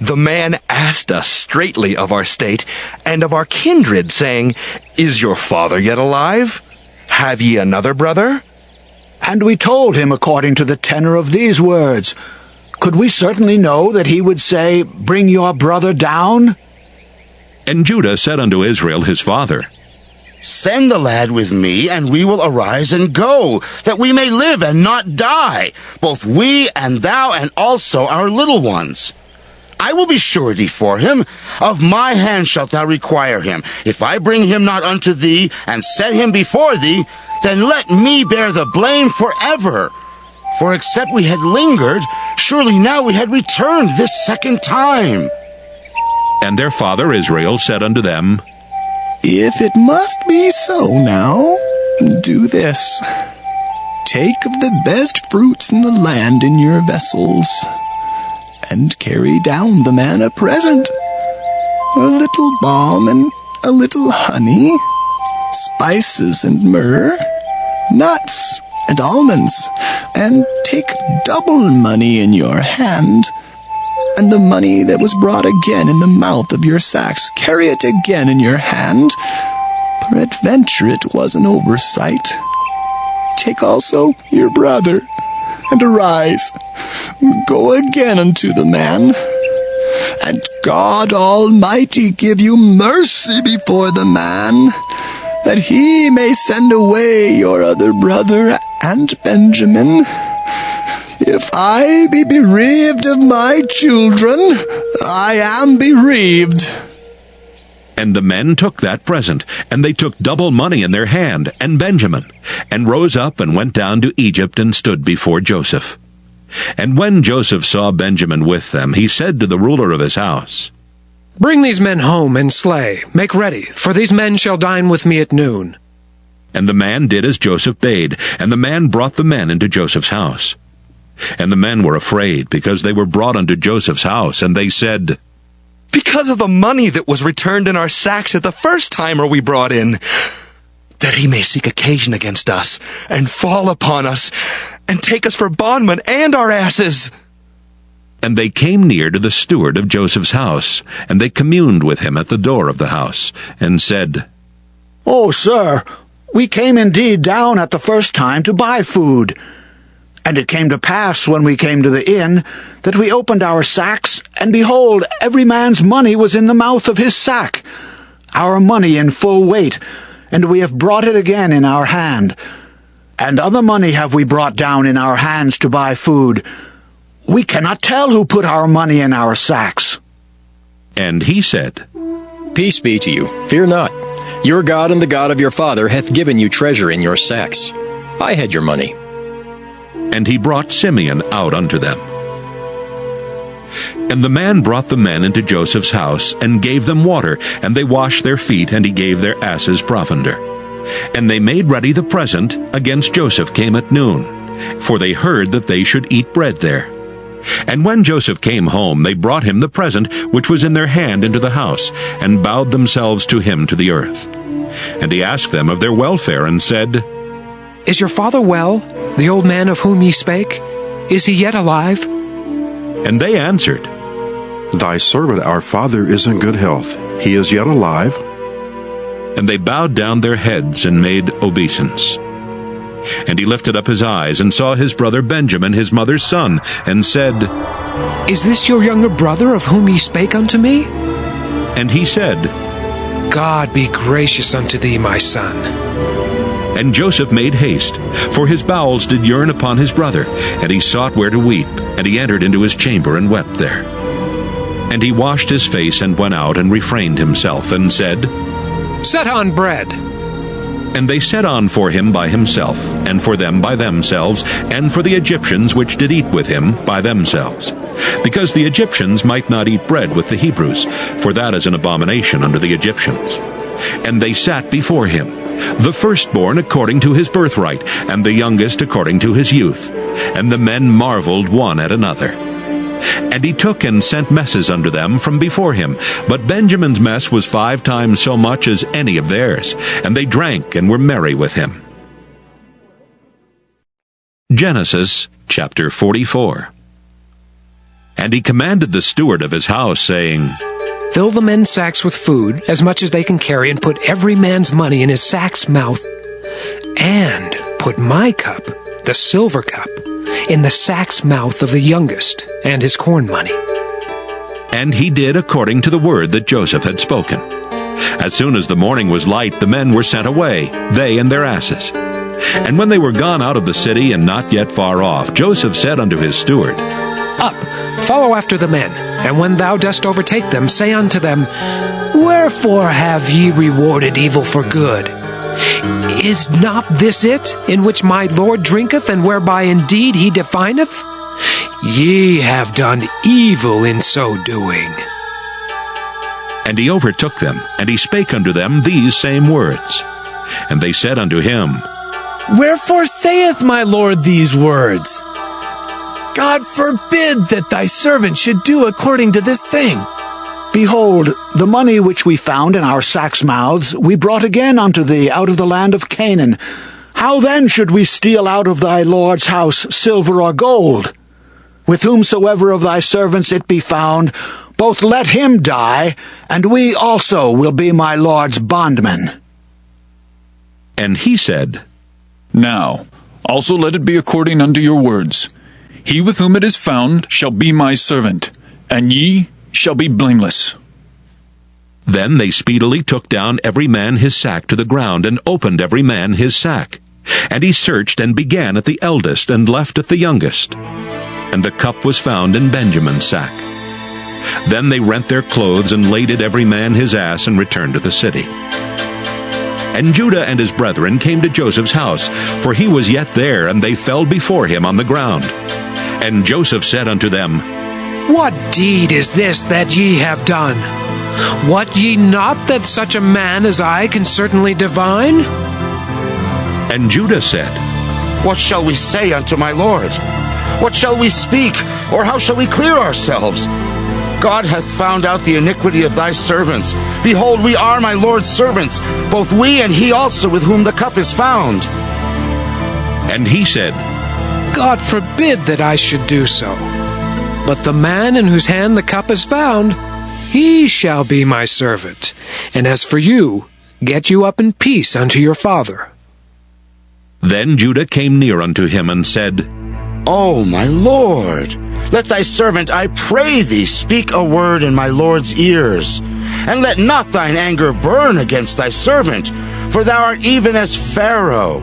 The man asked us straitly of our state, and of our kindred, saying, Is your father yet alive? Have ye another brother? And we told him according to the tenor of these words. Could we certainly know that he would say, Bring your brother down? And Judah said unto Israel his father, Send the lad with me, and we will arise and go, that we may live and not die, both we and thou, and also our little ones. I will be surety for him. Of my hand shalt thou require him. If I bring him not unto thee, and set him before thee, then let me bear the blame forever. For except we had lingered, surely now we had returned this second time. And their father Israel said unto them, If it must be so now, do this. Take of the best fruits in the land in your vessels, and carry down the man a present, a little balm and a little honey, spices and myrrh, nuts and almonds, and take double money in your hand, and the money that was brought again in the mouth of your sacks, carry it again in your hand. Peradventure it was an oversight. Take also your brother, and arise, go again unto the man, and God Almighty give you mercy before the man, that he may send away your other brother and Benjamin. If I be bereaved of my children, I am bereaved. And the men took that present, and they took double money in their hand, and Benjamin, and rose up and went down to Egypt and stood before Joseph. And when Joseph saw Benjamin with them, he said to the ruler of his house, Bring these men home and slay. Make ready, for these men shall dine with me at noon. And the man did as Joseph bade, and the man brought the men into Joseph's house. And the men were afraid, because they were brought unto Joseph's house, and they said, Because of the money that was returned in our sacks at the first time are we brought in, that he may seek occasion against us, and fall upon us, and take us for bondmen and our asses. And they came near to the steward of Joseph's house, and they communed with him at the door of the house, and said, "O sir, we came indeed down at the first time to buy food. And it came to pass, when we came to the inn, that we opened our sacks, and behold, every man's money was in the mouth of his sack, our money in full weight, and we have brought it again in our hand. And other money have we brought down in our hands to buy food. We cannot tell who put our money in our sacks." And he said, Peace be to you. Fear not. Your God and the God of your father hath given you treasure in your sacks. I had your money. And he brought Simeon out unto them. And the man brought the men into Joseph's house, and gave them water, and they washed their feet, and he gave their asses provender. And they made ready the present against Joseph came at noon, for they heard that they should eat bread there. And when Joseph came home, they brought him the present which was in their hand into the house, and bowed themselves to him to the earth. And he asked them of their welfare, and said, Is your father well, the old man of whom ye spake? Is he yet alive? And they answered, Thy servant our father is in good health. He is yet alive. And they bowed down their heads and made obeisance. And he lifted up his eyes, and saw his brother Benjamin, his mother's son, and said, Is this your younger brother of whom ye spake unto me? And he said, God be gracious unto thee, my son. And Joseph made haste, for his bowels did yearn upon his brother, and he sought where to weep, and he entered into his chamber and wept there. And he washed his face and went out and refrained himself, and said, Set on bread. And they set on for him by himself, and for them by themselves, and for the Egyptians which did eat with him by themselves, because the Egyptians might not eat bread with the Hebrews, for that is an abomination unto the Egyptians. And they sat before him, the firstborn according to his birthright, and the youngest according to his youth. And the men marveled one at another. And he took and sent messes unto them from before him. But Benjamin's mess was 5 times so much as any of theirs, and they drank and were merry with him. Genesis chapter 44. And he commanded the steward of his house, saying, Fill the men's sacks with food, as much as they can carry, and put every man's money in his sack's mouth. And put my cup, the silver cup, in the sack's mouth of the youngest, and his corn money. And he did according to the word that Joseph had spoken. As soon as the morning was light, the men were sent away, they and their asses. And when they were gone out of the city, and not yet far off, Joseph said unto his steward, Up, follow after the men, and when thou dost overtake them, say unto them, Wherefore have ye rewarded evil for good? Is not this it, in which my Lord drinketh, and whereby indeed he defineth? Ye have done evil in so doing. And he overtook them, and he spake unto them these same words. And they said unto him, Wherefore saith my Lord these words? God forbid that thy servant should do according to this thing. Behold, the money which we found in our sacks' mouths we brought again unto thee out of the land of Canaan. How then should we steal out of thy Lord's house silver or gold? with whomsoever of thy servants it be found, both let him die, and we also will be my lord's bondmen. And he said, Now, also let it be according unto your words. He with whom it is found shall be my servant, and ye shall be blameless. Then they speedily took down every man his sack to the ground, and opened every man his sack. And he searched, and began at the eldest, and left at the youngest. And the cup was found in Benjamin's sack. Then they rent their clothes, and laded every man his ass, and returned to the city. And Judah and his brethren came to Joseph's house, for he was yet there, and they fell before him on the ground. And Joseph said unto them, What deed is this that ye have done? Wot ye not that such a man as I can certainly divine? And Judah said, What shall we say unto my lord? What shall we speak, or how shall we clear ourselves? God hath found out the iniquity of thy servants. Behold, we are my lord's servants, both we and he also with whom the cup is found. And he said, God forbid that I should do so. But the man in whose hand the cup is found, he shall be my servant. And as for you, get you up in peace unto your father. Then Judah came near unto him, and said, O my lord, let thy servant, I pray thee, speak a word in my lord's ears. And let not thine anger burn against thy servant, for thou art even as Pharaoh.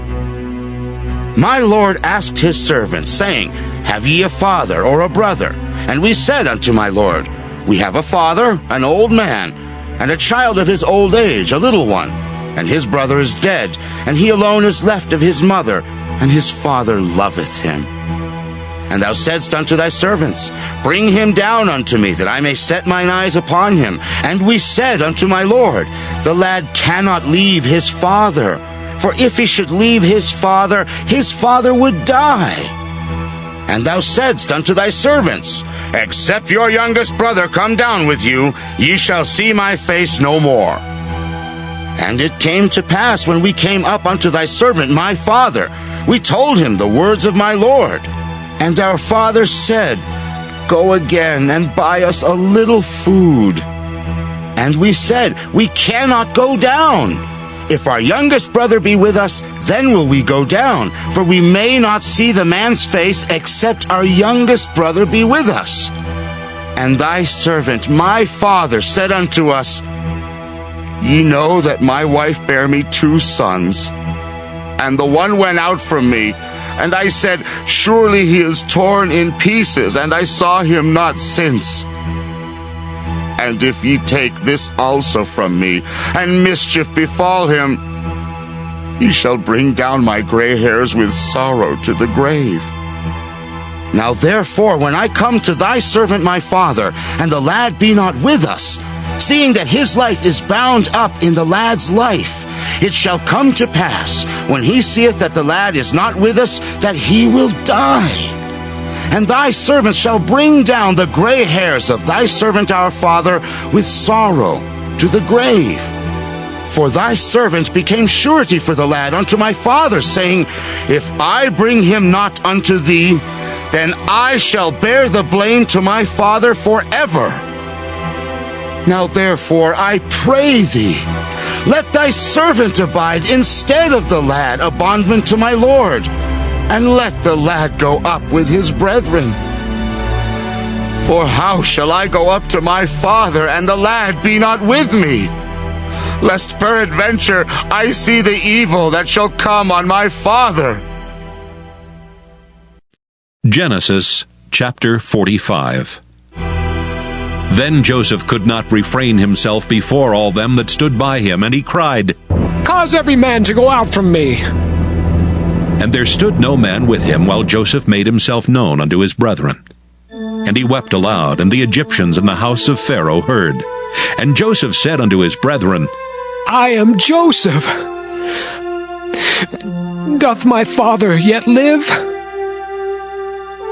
My lord asked his servants, saying, Have ye a father or a brother? And we said unto my lord, We have a father, an old man, and a child of his old age, a little one. And his brother is dead, and he alone is left of his mother, and his father loveth him. And thou saidst unto thy servants, Bring him down unto me, that I may set mine eyes upon him. And we said unto my lord, The lad cannot leave his father, for if he should leave his father would die. And thou saidst unto thy servants, Except your youngest brother come down with you, ye shall see my face no more. And it came to pass, when we came up unto thy servant my father, we told him the words of my lord. And our father said, Go again and buy us a little food. And we said, We cannot go down. If our youngest brother be with us, then will we go down, for we may not see the man's face, except our youngest brother be with us. And thy servant, my father, said unto us, Ye know that my wife bare me 2 sons, and the one went out from me. And I said, Surely he is torn in pieces, and I saw him not since. And if ye take this also from me, and mischief befall him, he shall bring down my gray hairs with sorrow to the grave. Now therefore, when I come to thy servant my father, and the lad be not with us, seeing that his life is bound up in the lad's life, it shall come to pass, when he seeth that the lad is not with us, that he will die. And thy servants shall bring down the gray hairs of thy servant our father with sorrow to the grave. For thy servant became surety for the lad unto my father, saying, If I bring him not unto thee, then I shall bear the blame to my father forever. Now therefore, I pray thee, let thy servant abide instead of the lad, a bondman to my lord, and let the lad go up with his brethren. For how shall I go up to my father, and the lad be not with me? Lest peradventure I see the evil that shall come on my father. Genesis chapter 45. Then Joseph could not refrain himself before all them that stood by him, and he cried, Cause every man to go out from me. And there stood no man with him, while Joseph made himself known unto his brethren. And he wept aloud, and the Egyptians in the house of Pharaoh heard. And Joseph said unto his brethren, I am Joseph. Doth my father yet live?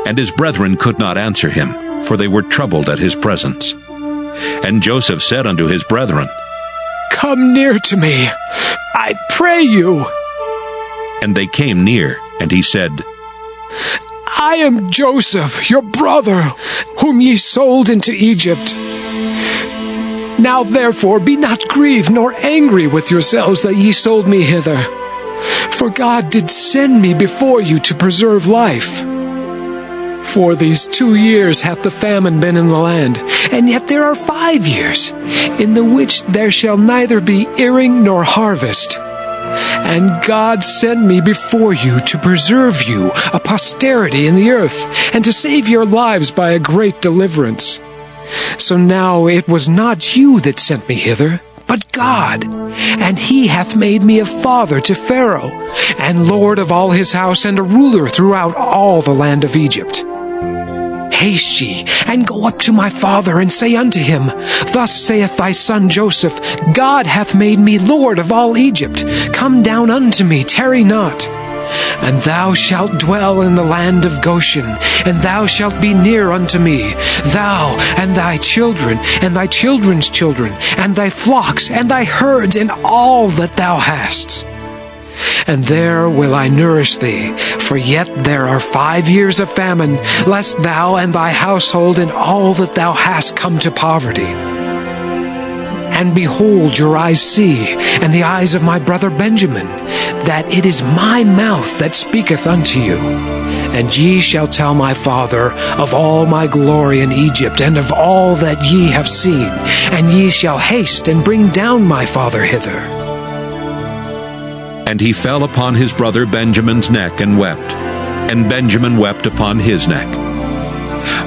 And his brethren could not answer him, for they were troubled at his presence. And Joseph said unto his brethren, Come near to me, I pray you. And they came near, and he said, I am Joseph, your brother, whom ye sold into Egypt. Now therefore be not grieved nor angry with yourselves that ye sold me hither. For God did send me before you to preserve life. For these 2 years hath the famine been in the land, and yet there are 5 years, in the which there shall neither be earing nor harvest. And God sent me before you to preserve you a posterity in the earth, and to save your lives by a great deliverance. So now it was not you that sent me hither, but God. And he hath made me a father to Pharaoh, and lord of all his house, and a ruler throughout all the land of Egypt. Haste ye, and go up to my father, and say unto him, Thus saith thy son Joseph, God hath made me lord of all Egypt. Come down unto me, tarry not. And thou shalt dwell in the land of Goshen, and thou shalt be near unto me, thou and thy children, and thy children's children, and thy flocks, and thy herds, and all that thou hast. And there will I nourish thee, for yet there are 5 years of famine, lest thou and thy household and all that thou hast come to poverty. And behold, your eyes see, and the eyes of my brother Benjamin, that it is my mouth that speaketh unto you. And ye shall tell my father of all my glory in Egypt, and of all that ye have seen, and ye shall haste and bring down my father hither. And he fell upon his brother Benjamin's neck and wept, and Benjamin wept upon his neck.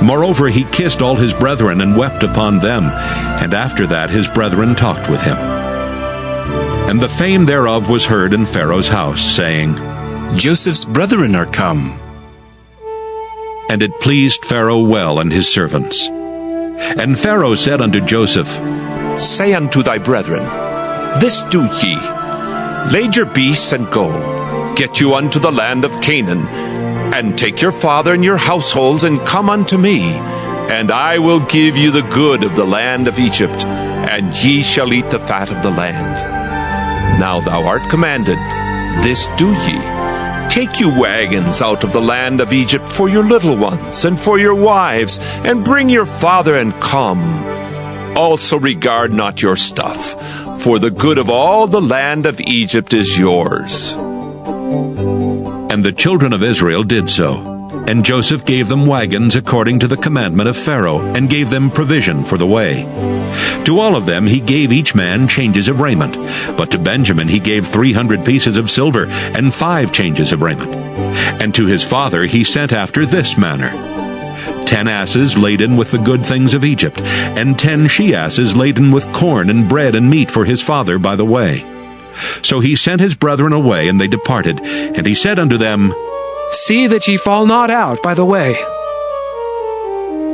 Moreover, he kissed all his brethren and wept upon them, and after that his brethren talked with him. And the fame thereof was heard in Pharaoh's house, saying, Joseph's brethren are come. And it pleased Pharaoh well and his servants. And Pharaoh said unto Joseph, Say unto thy brethren, This do ye, Lade your beasts and go, get you unto the land of Canaan, and take your father and your households, and come unto me, and I will give you the good of the land of Egypt, and ye shall eat the fat of the land. Now thou art commanded, this do ye. Take you wagons out of the land of Egypt for your little ones, and for your wives, and bring your father, and come. Also regard not your stuff, for the good of all the land of Egypt is yours. And the children of Israel did so. And Joseph gave them wagons according to the commandment of Pharaoh, and gave them provision for the way. To all of them he gave each man changes of raiment. But to Benjamin he gave 300 pieces of silver, and 5 changes of raiment. And to his father he sent after this manner: 10 asses laden with the good things of Egypt, and 10 she-asses laden with corn and bread and meat for his father by the way. So he sent his brethren away, and they departed. And he said unto them, See that ye fall not out by the way.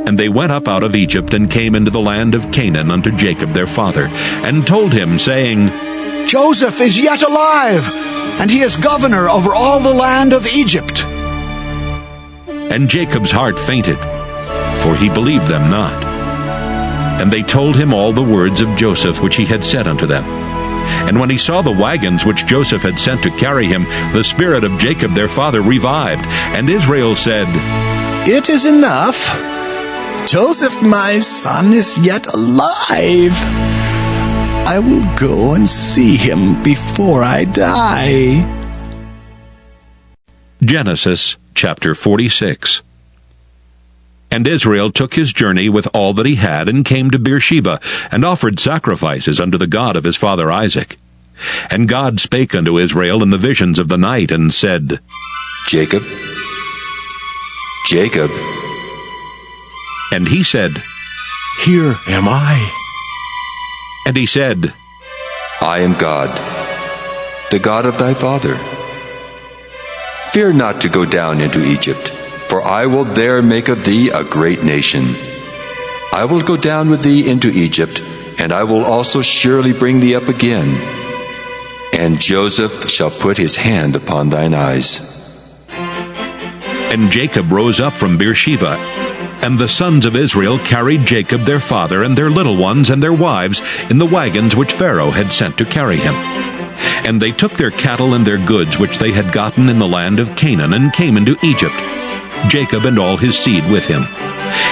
And they went up out of Egypt, and came into the land of Canaan unto Jacob their father, and told him, saying, Joseph is yet alive, and he is governor over all the land of Egypt. And Jacob's heart fainted, for he believed them not. And they told him all the words of Joseph which he had said unto them. And when he saw the wagons which Joseph had sent to carry him, the spirit of Jacob their father revived. And Israel said, It is enough. Joseph my son is yet alive. I will go and see him before I die. Genesis chapter 46. And Israel took his journey with all that he had, and came to Beersheba, and offered sacrifices unto the God of his father Isaac. And God spake unto Israel in the visions of the night, and said, Jacob, Jacob. And he said, Here am I. And he said, I am God, the God of thy father. Fear not to go down into Egypt, for I will there make of thee a great nation. I will go down with thee into Egypt, and I will also surely bring thee up again. And Joseph shall put his hand upon thine eyes. And Jacob rose up from Beersheba, and the sons of Israel carried Jacob their father, and their little ones, and their wives, in the wagons which Pharaoh had sent to carry him. And they took their cattle and their goods which they had gotten in the land of Canaan, and came into Egypt. Jacob and all his seed with him,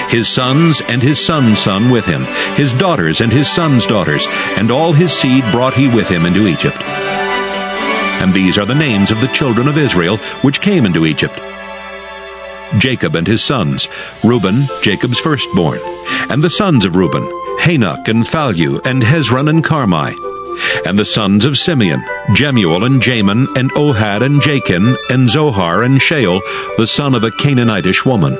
his sons and his son's son with him, his daughters and his son's daughters, and all his seed brought he with him into Egypt. And these are the names of the children of Israel which came into Egypt: Jacob and his sons, Reuben, Jacob's firstborn, and the sons of Reuben, Hanok and Phallu and Hezron and Carmi, and the sons of Simeon, Jemuel and Jamin and Ohad and Jachin and Zohar and Shael, the son of a Canaanitish woman,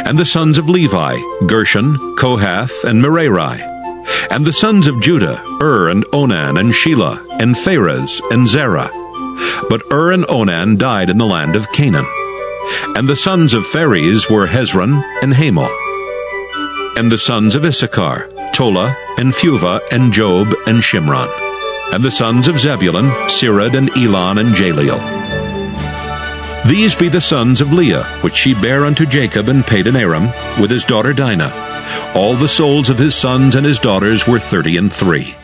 and the sons of Levi, Gershon, Kohath and Merari, and the sons of Judah, and Onan and Shelah and Pharez and Zerah. But and Onan died in the land of Canaan. And the sons of Pharez were Hezron and Hamul. And the sons of Issachar, Tola and Phuvah and Job and Shimron. And the sons of Zebulun, Sirad and Elon and Jaleel. These be the sons of Leah, which she bare unto Jacob in Padan Aram, with his daughter Dinah. All the souls of his sons and his daughters were 33.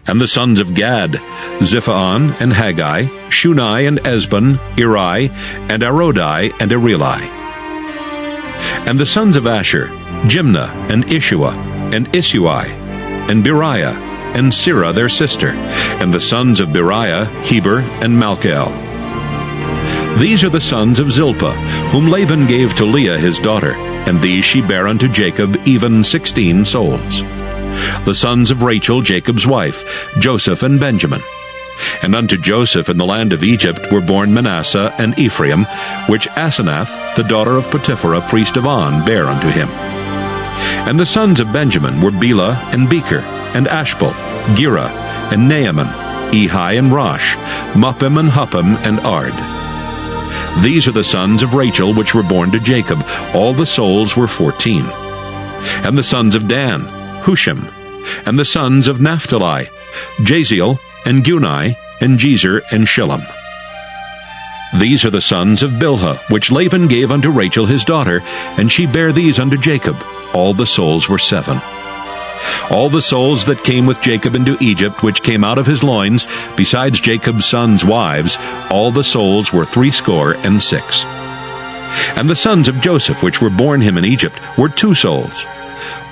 And the sons of Gad, Ziphaon and Haggai, Shunai and Esbon, Eri, and Arodai and Areli. And the sons of Asher, Jimnah and Ishua, and Isui, and Beriah, and Sirah their sister, and the sons of Beriah, Heber, and Malchiel. These are the sons of Zilpah, whom Laban gave to Leah his daughter, and these she bare unto Jacob, even 16 souls. The sons of Rachel, Jacob's wife, Joseph and Benjamin. And unto Joseph in the land of Egypt were born Manasseh and Ephraim, which Asenath, the daughter of Potipherah, priest of On, bare unto him. And the sons of Benjamin were Bela and Becher, and Ashbel, Gera, and Naaman, Ehi and Rosh, Muppim and Huppim, and Ard. These are the sons of Rachel which were born to Jacob. All the souls were 14. And the sons of Dan, Hushim. And the sons of Naphtali, Jaziel, and Guni, and Jezer, and Shillem. These are the sons of Bilhah, which Laban gave unto Rachel his daughter, and she bare these unto Jacob. All the souls were 7. All the souls that came with Jacob into Egypt, which came out of his loins, besides Jacob's sons' wives, all the souls were 66. And the sons of Joseph, which were born him in Egypt, were 2 souls.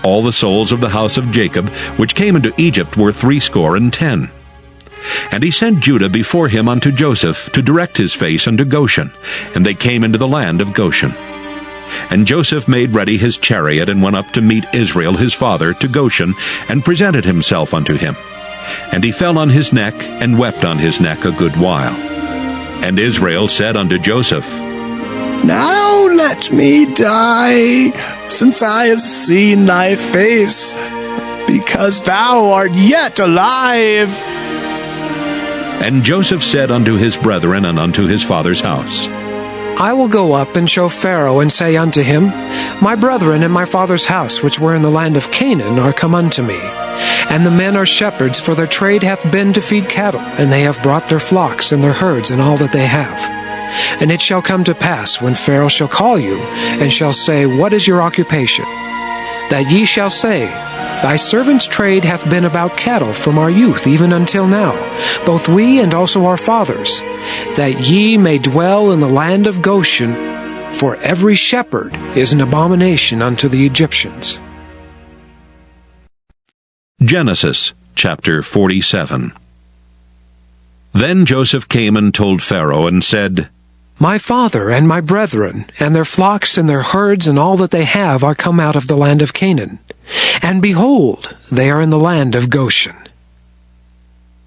All the souls of the house of Jacob, which came into Egypt, were 70. And he sent Judah before him unto Joseph, to direct his face unto Goshen, and they came into the land of Goshen. And Joseph made ready his chariot, and went up to meet Israel his father to Goshen, and presented himself unto him. And he fell on his neck, and wept on his neck a good while. And Israel said unto Joseph, Now let me die, since I have seen thy face, because thou art yet alive. And Joseph said unto his brethren and unto his father's house, I will go up and show Pharaoh, and say unto him, My brethren and my father's house, which were in the land of Canaan, are come unto me. And the men are shepherds, for their trade hath been to feed cattle, and they have brought their flocks and their herds and all that they have. And it shall come to pass, when Pharaoh shall call you, and shall say, What is your occupation? That ye shall say, Thy servant's trade hath been about cattle from our youth even until now, both we and also our fathers, that ye may dwell in the land of Goshen, for every shepherd is an abomination unto the Egyptians. Genesis chapter 47. Then Joseph came and told Pharaoh, and said, My father and my brethren, and their flocks and their herds and all that they have are come out of the land of Canaan. And behold, they are in the land of Goshen.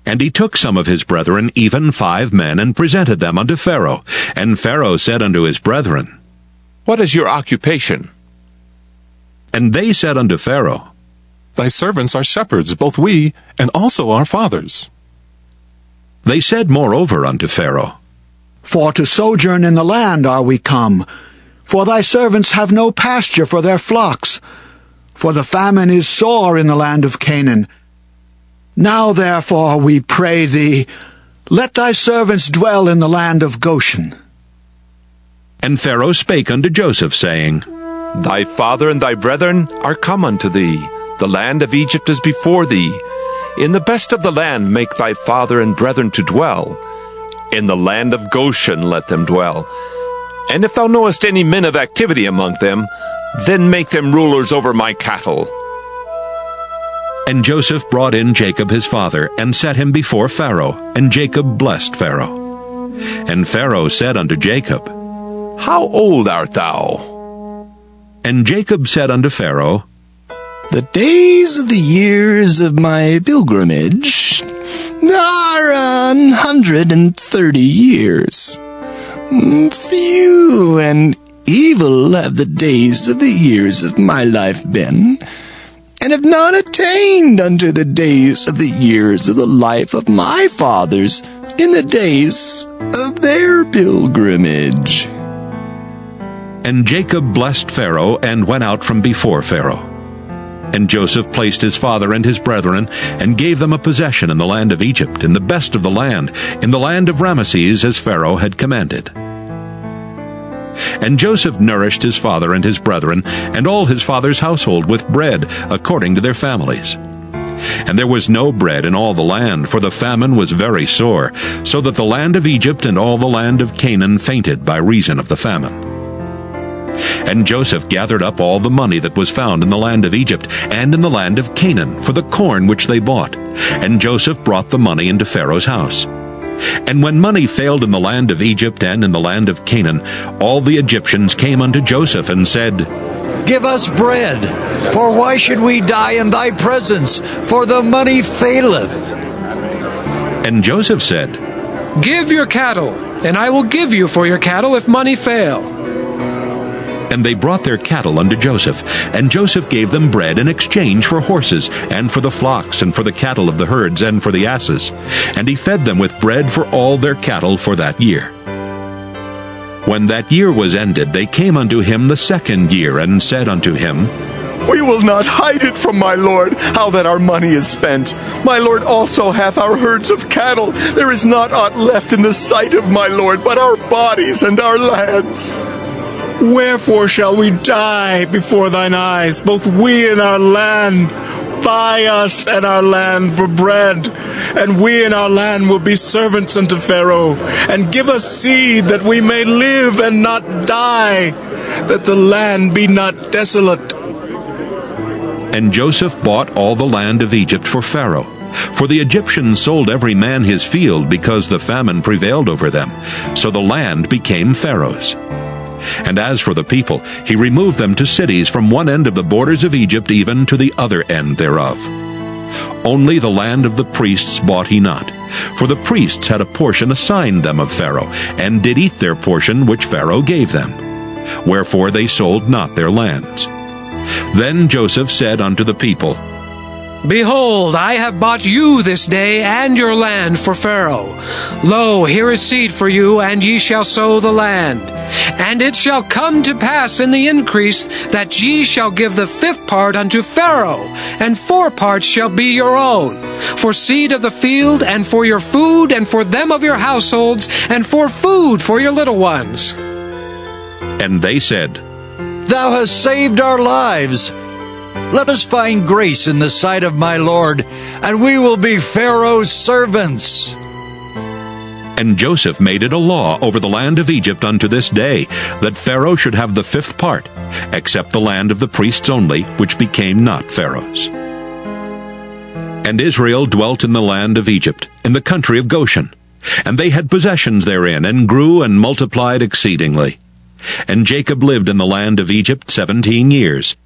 And he took some of his brethren, even 5 men, and presented them unto Pharaoh. And Pharaoh said unto his brethren, What is your occupation? And they said unto Pharaoh, Thy servants are shepherds, both we and also our fathers. They said moreover unto Pharaoh, For to sojourn in the land are we come, for thy servants have no pasture for their flocks, for the famine is sore in the land of Canaan. Now therefore, we pray thee, let thy servants dwell in the land of Goshen. And Pharaoh spake unto Joseph, saying, Thy father and thy brethren are come unto thee. The land of Egypt is before thee. In the best of the land make thy father and brethren to dwell. In the land of Goshen let them dwell. And if thou knowest any men of activity among them, then make them rulers over my cattle. And Joseph brought in Jacob his father, and set him before Pharaoh, and Jacob blessed Pharaoh. And Pharaoh said unto Jacob, How old art thou? And Jacob said unto Pharaoh, The days of the years of my pilgrimage are 130 years. Few and evil have the days of the years of my life been, and have not attained unto the days of the years of the life of my fathers in the days of their pilgrimage. And Jacob blessed Pharaoh, and went out from before Pharaoh. And Joseph placed his father and his brethren, and gave them a possession in the land of Egypt, in the best of the land, in the land of Ramesses, as Pharaoh had commanded. And Joseph nourished his father and his brethren, and all his father's household with bread, according to their families. And there was no bread in all the land, for the famine was very sore, so that the land of Egypt and all the land of Canaan fainted by reason of the famine. And Joseph gathered up all the money that was found in the land of Egypt and in the land of Canaan for the corn which they bought. And Joseph brought the money into Pharaoh's house. And when money failed in the land of Egypt and in the land of Canaan, all the Egyptians came unto Joseph and said, Give us bread, for why should we die in thy presence? For the money faileth. And Joseph said, Give your cattle, and I will give you for your cattle if money fail. And they brought their cattle unto Joseph, and Joseph gave them bread in exchange for horses, and for the flocks, and for the cattle of the herds, and for the asses. And he fed them with bread for all their cattle for that year. When that year was ended, they came unto him the second year, and said unto him, We will not hide it from my lord, how that our money is spent. My lord also hath our herds of cattle. There is not aught left in the sight of my lord, but our bodies and our lands. Wherefore shall we die before thine eyes, both we and our land? Buy us and our land for bread, and we and our land will be servants unto Pharaoh, and give us seed that we may live and not die, that the land be not desolate. And Joseph bought all the land of Egypt for Pharaoh. For the Egyptians sold every man his field, because the famine prevailed over them. So the land became Pharaoh's. And as for the people, he removed them to cities from one end of the borders of Egypt even to the other end thereof. Only the land of the priests bought he not, for the priests had a portion assigned them of Pharaoh, and did eat their portion which Pharaoh gave them. Wherefore they sold not their lands. Then Joseph said unto the people, Behold, I have bought you this day and your land for Pharaoh. Lo, here is seed for you, and ye shall sow the land. And it shall come to pass in the increase that ye shall give the 5th part unto Pharaoh, and 4 parts shall be your own, for seed of the field, and for your food, and for them of your households, and for food for your little ones. And they said, Thou hast saved our lives. Let us find grace in the sight of my Lord, and we will be Pharaoh's servants. And Joseph made it a law over the land of Egypt unto this day, that Pharaoh should have the 5th part, except the land of the priests only, which became not Pharaoh's. And Israel dwelt in the land of Egypt, in the country of Goshen. And they had possessions therein, and grew and multiplied exceedingly. And Jacob lived in the land of Egypt 17 years.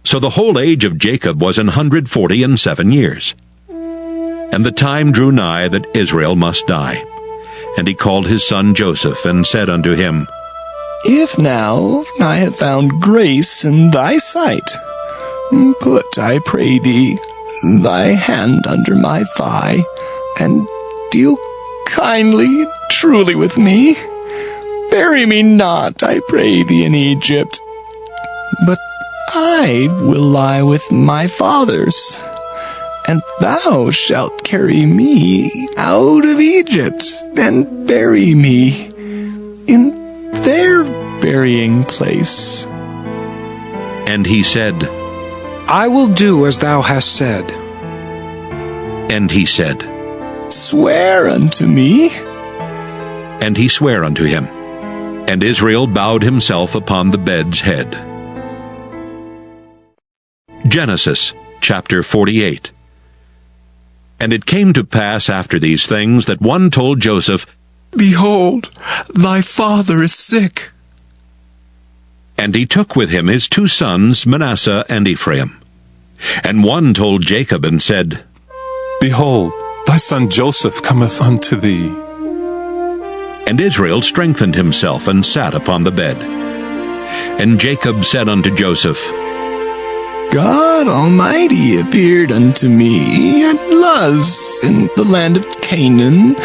So the whole age of Jacob was 147 years. And the time drew nigh that Israel must die. And he called his son Joseph, and said unto him, If now I have found grace in thy sight, put, I pray thee, thy hand under my thigh, and deal kindly, truly with me. Bury me not, I pray thee, in Egypt, but I will lie with my fathers, and thou shalt carry me out of Egypt, and bury me in their burying place. And he said, I will do as thou hast said. And he said, Swear unto me. And he sware unto him. And Israel bowed himself upon the bed's head. Genesis chapter 48. And it came to pass after these things that one told Joseph, Behold, thy father is sick. And he took with him his 2 sons, Manasseh and Ephraim. And one told Jacob and said, Behold, thy son Joseph cometh unto thee. And Israel strengthened himself and sat upon the bed. And Jacob said unto Joseph, God Almighty appeared unto me at Luz in the land of Canaan,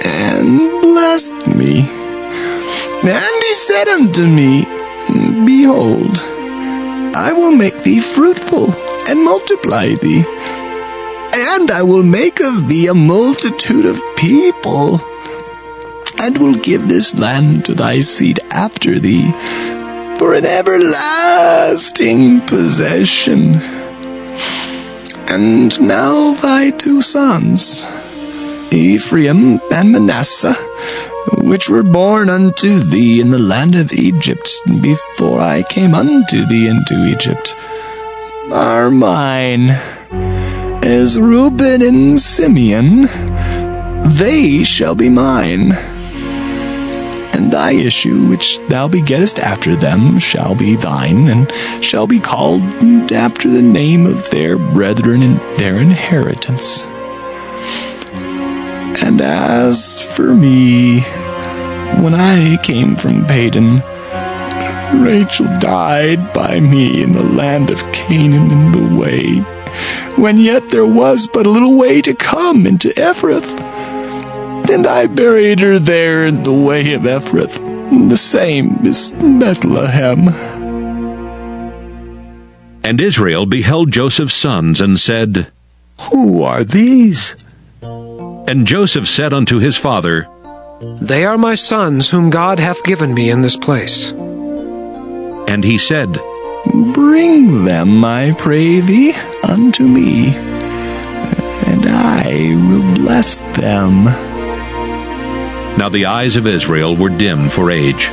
and blessed me. And he said unto me, Behold, I will make thee fruitful, and multiply thee, and I will make of thee a multitude of people, and will give this land to thy seed after thee, for an everlasting possession. And now thy 2 sons, Ephraim and Manasseh, which were born unto thee in the land of Egypt, before I came unto thee into Egypt, are mine. As Reuben and Simeon, they shall be mine. And thy issue, which thou begettest after them, shall be thine, and shall be called after the name of their brethren and their inheritance. And as for me, when I came from Padan, Rachel died by me in the land of Canaan in the way, when yet there was but a little way to come into Ephrath. And I buried her there in the way of Ephrath, the same as Bethlehem. And Israel beheld Joseph's sons, and said, Who are these? And Joseph said unto his father, They are my sons whom God hath given me in this place. And he said, Bring them, I pray thee, unto me, and I will bless them. Now the eyes of Israel were dim for age,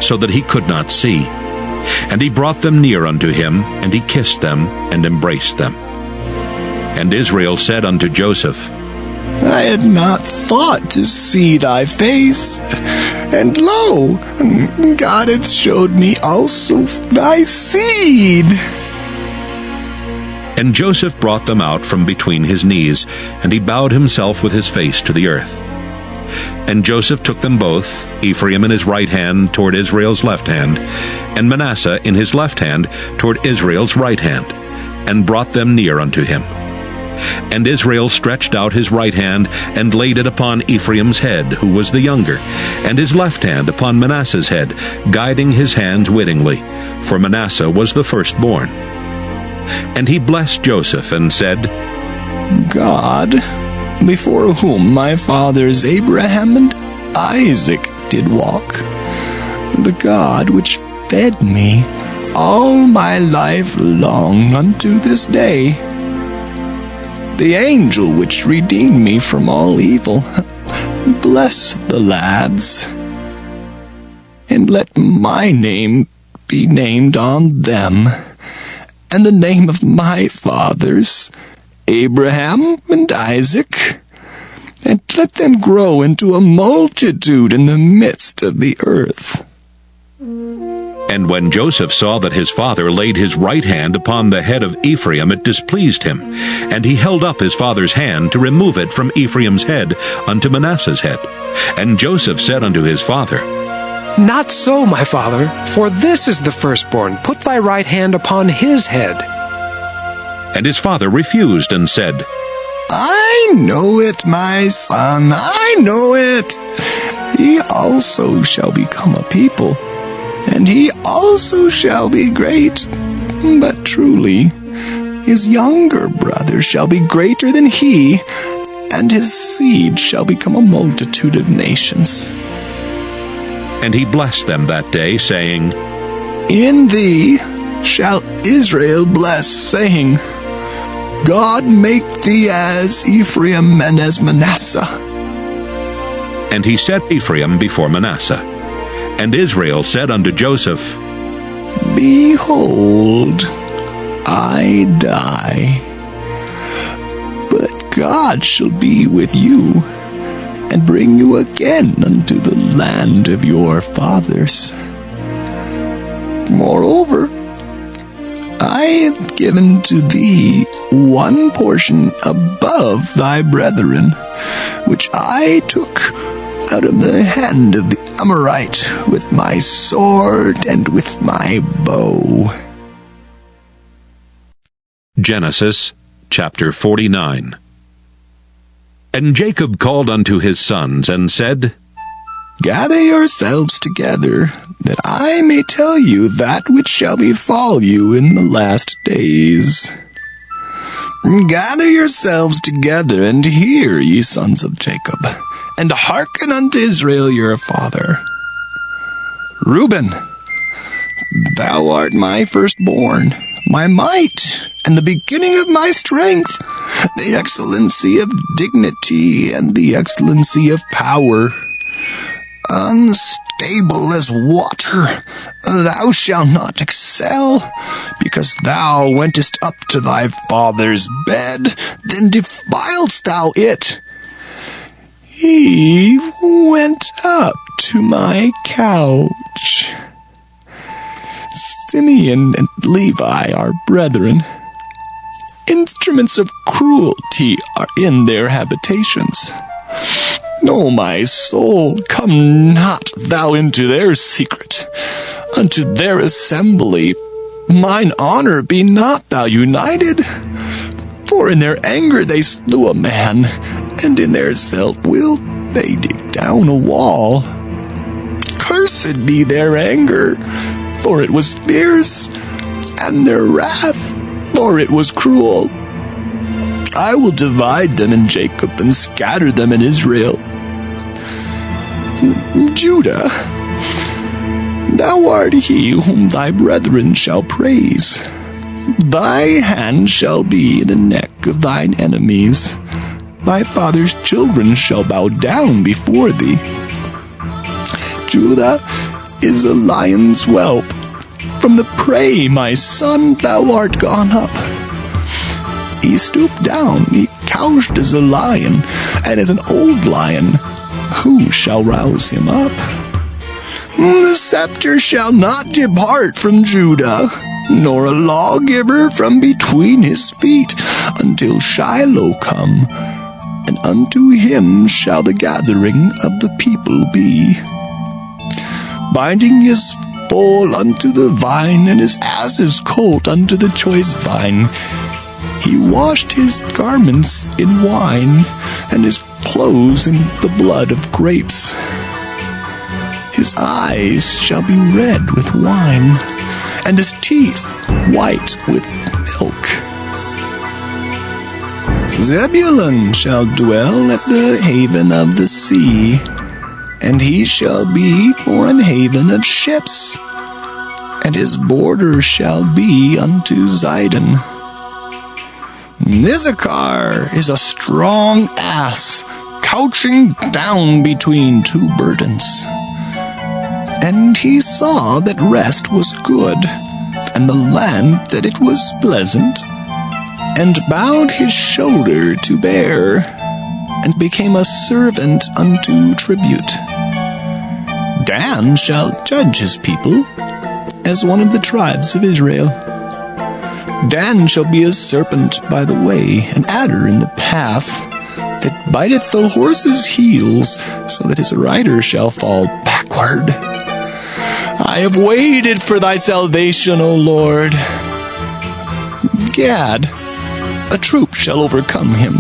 so that he could not see. And he brought them near unto him, and he kissed them, and embraced them. And Israel said unto Joseph, I had not thought to see thy face, and lo, God hath showed me also thy seed. And Joseph brought them out from between his knees, and he bowed himself with his face to the earth. And Joseph took them both, Ephraim in his right hand toward Israel's left hand, and Manasseh in his left hand toward Israel's right hand, and brought them near unto him. And Israel stretched out his right hand, and laid it upon Ephraim's head, who was the younger, and his left hand upon Manasseh's head, guiding his hands wittingly, for Manasseh was the firstborn. And he blessed Joseph, and said, God, before whom my fathers Abraham and Isaac did walk, the God which fed me all my life long unto this day, the angel which redeemed me from all evil, bless the lads, and let my name be named on them, and the name of my fathers, Abraham and Isaac, and let them grow into a multitude in the midst of the earth. And when Joseph saw that his father laid his right hand upon the head of Ephraim, it displeased him, and he held up his father's hand to remove it from Ephraim's head unto Manasseh's head. And Joseph said unto his father, Not so, my father, for this is the firstborn. Put thy right hand upon his head. And his father refused, and said, I know it, my son, I know it. He also shall become a people, and he also shall be great. But truly, his younger brother shall be greater than he, and his seed shall become a multitude of nations. And he blessed them that day, saying, In thee shall Israel bless, saying, God make thee as Ephraim and as Manasseh. And he set Ephraim before Manasseh, And Israel said unto Joseph, Behold, I die, but God shall be with you, and bring you again unto the land of your fathers. Moreover, I have given to thee one portion above thy brethren, which I took out of the hand of the Amorite with my sword and with my bow. Genesis chapter 49. And Jacob called unto his sons, and said, Gather yourselves together, that I may tell you that which shall befall you in the last days. Gather yourselves together, and hear, ye sons of Jacob, and hearken unto Israel your father. Reuben, thou art my firstborn, my might, and the beginning of my strength, the excellency of dignity, and the excellency of power. Unstable as water, thou shalt not excel, because thou wentest up to thy father's bed, then defiledst thou it. He went up to my couch. Simeon and Levi are brethren. Instruments of cruelty are in their habitations. O my soul, come not thou into their secret, unto their assembly. Mine honor be not thou united. For in their anger they slew a man, and in their self-will they dig down a wall. Cursed be their anger, for it was fierce, and their wrath, for it was cruel. I will divide them in Jacob and scatter them in Israel. Judah, thou art he whom thy brethren shall praise. Thy hand shall be in the neck of thine enemies. Thy father's children shall bow down before thee. Judah is a lion's whelp. From the prey, my son, thou art gone up. He stooped down, he couched as a lion, and as an old lion. Who shall rouse him up? The scepter shall not depart from Judah, nor a lawgiver from between his feet, until Shiloh come, and unto him shall the gathering of the people be. Binding his foal unto the vine, and his ass's colt unto the choice vine. He washed his garments in wine, and his clothes in the blood of grapes. His eyes shall be red with wine, and his teeth white with milk. Zebulun shall dwell at the haven of the sea, and he shall be for an haven of ships, and his border shall be unto Zidon. Issachar is a strong ass, couching down between two burdens. And he saw that rest was good, and the land that it was pleasant, and bowed his shoulder to bear, and became a servant unto tribute. Dan shall judge his people as one of the tribes of Israel. Dan shall be a serpent by the way, an adder in the path, that biteth the horse's heels, so that his rider shall fall backward. I have waited for thy salvation, O Lord. Gad, a troop shall overcome him,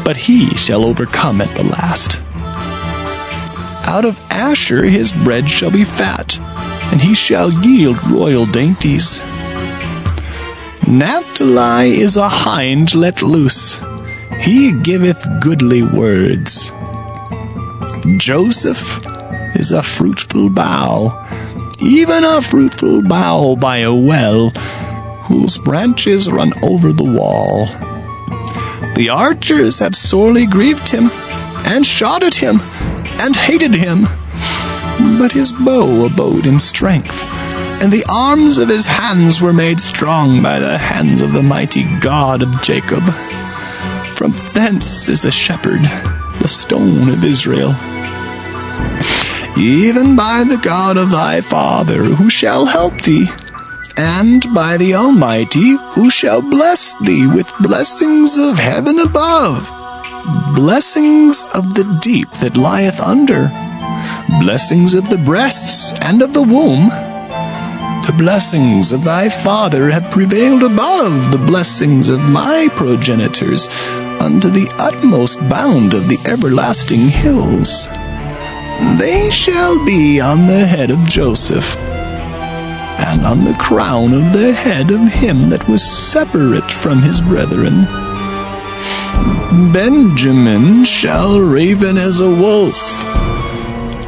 but he shall overcome at the last. Out of Asher his bread shall be fat, and he shall yield royal dainties. Naphtali is a hind let loose. He giveth goodly words. Joseph is a fruitful bough, even a fruitful bough by a well, whose branches run over the wall. The archers have sorely grieved him, and shot at him, and hated him. but his bow abode in strength, and the arms of his hands were made strong by the hands of the mighty God of Jacob. From thence is the shepherd, the stone of Israel, even by the God of thy father, who shall help thee, and by the Almighty, who shall bless thee with blessings of heaven above, blessings of the deep that lieth under, blessings of the breasts and of the womb. The blessings of thy father have prevailed above the blessings of my progenitors unto the utmost bound of the everlasting hills. They shall be on the head of Joseph, and on the crown of the head of him that was separate from his brethren. Benjamin shall raven as a wolf.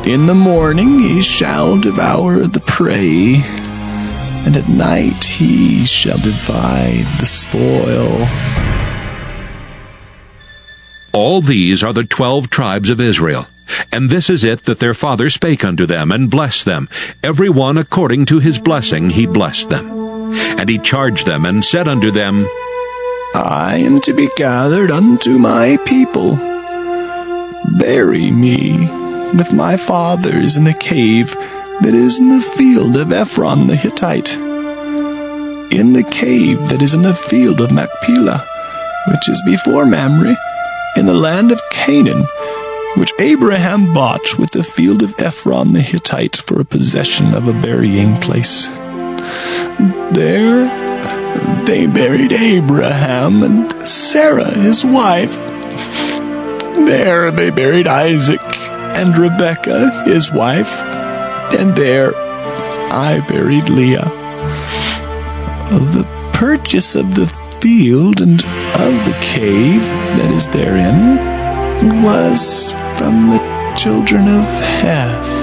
In the morning he shall devour the prey, and at night he shall divide the spoil. All these are the 12 tribes of Israel. And this is it that their father spake unto them, and blessed them. Every one according to his blessing he blessed them. And he charged them, and said unto them, I am to be gathered unto my people. Bury me with my fathers in the cave that is in the field of Ephron the Hittite, in the cave that is in the field of Machpelah, which is before Mamre, in the land of Canaan, which Abraham bought with the field of Ephron the Hittite for a possession of a burying place. There they buried Abraham and Sarah his wife. There they buried Isaac and Rebekah his wife, and there I buried Leah. The purchase of the field and of the cave that is therein was from the children of Heth.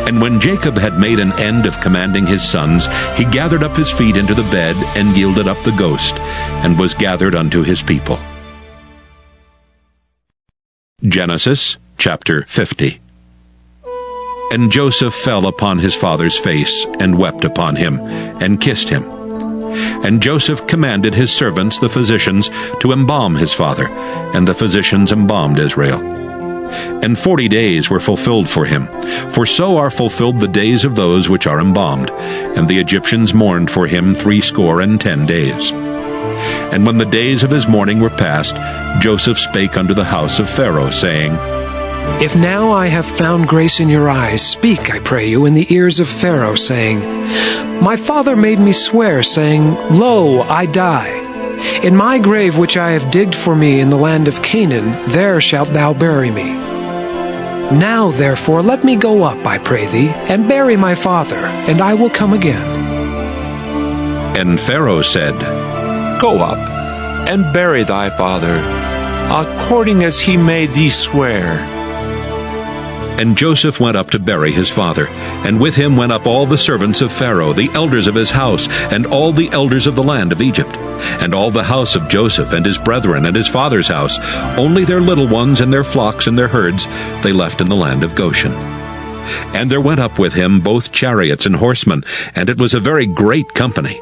And when Jacob had made an end of commanding his sons, he gathered up his feet into the bed, and yielded up the ghost, and was gathered unto his people. Genesis chapter 50. And Joseph fell upon his father's face, and wept upon him, and kissed him. And Joseph commanded his servants, the physicians, to embalm his father, and the physicians embalmed Israel. And 40 days were fulfilled for him, for so are fulfilled the days of those which are embalmed. And the Egyptians mourned for him 60 days. And when the days of his mourning were past, Joseph spake unto the house of Pharaoh, saying, If now I have found grace in your eyes, speak, I pray you, in the ears of Pharaoh, saying, My father made me swear, saying, Lo, I die. In my grave which I have digged for me in the land of Canaan, there shalt thou bury me. Now therefore let me go up, I pray thee, and bury my father, and I will come again. And Pharaoh said, Go up, and bury thy father, according as he made thee swear. And Joseph went up to bury his father, and with him went up all the servants of Pharaoh, the elders of his house, and all the elders of the land of Egypt, and all the house of Joseph, and his brethren, and his father's house. Only their little ones, and their flocks, and their herds, they left in the land of Goshen. And there went up with him both chariots and horsemen, and it was a very great company.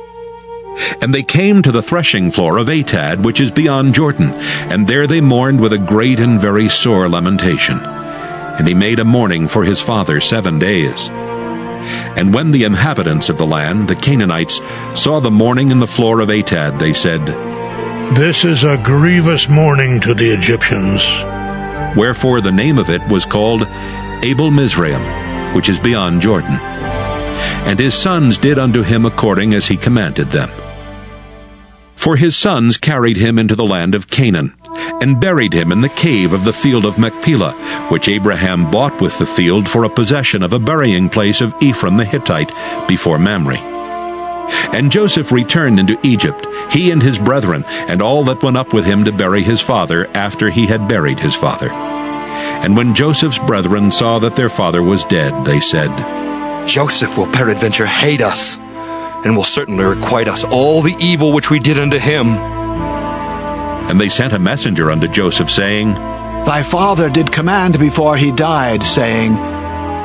And they came to the threshing floor of Atad, which is beyond Jordan, and there they mourned with a great and very sore lamentation. And he made a mourning for his father 7 days. And when the inhabitants of the land, the Canaanites, saw the mourning in the floor of Atad, they said, This is a grievous mourning to the Egyptians. Wherefore the name of it was called Abel Mizraim, which is beyond Jordan. And his sons did unto him according as he commanded them. For his sons carried him into the land of Canaan, and buried him in the cave of the field of Machpelah, which Abraham bought with the field for a possession of a burying place of Ephron the Hittite before Mamre. And Joseph returned into Egypt, he and his brethren, and all that went up with him to bury his father after he had buried his father. And when Joseph's brethren saw that their father was dead, they said, Joseph will peradventure hate us, and will certainly requite us all the evil which we did unto him. And they sent a messenger unto Joseph, saying, thy father did command before he died, saying,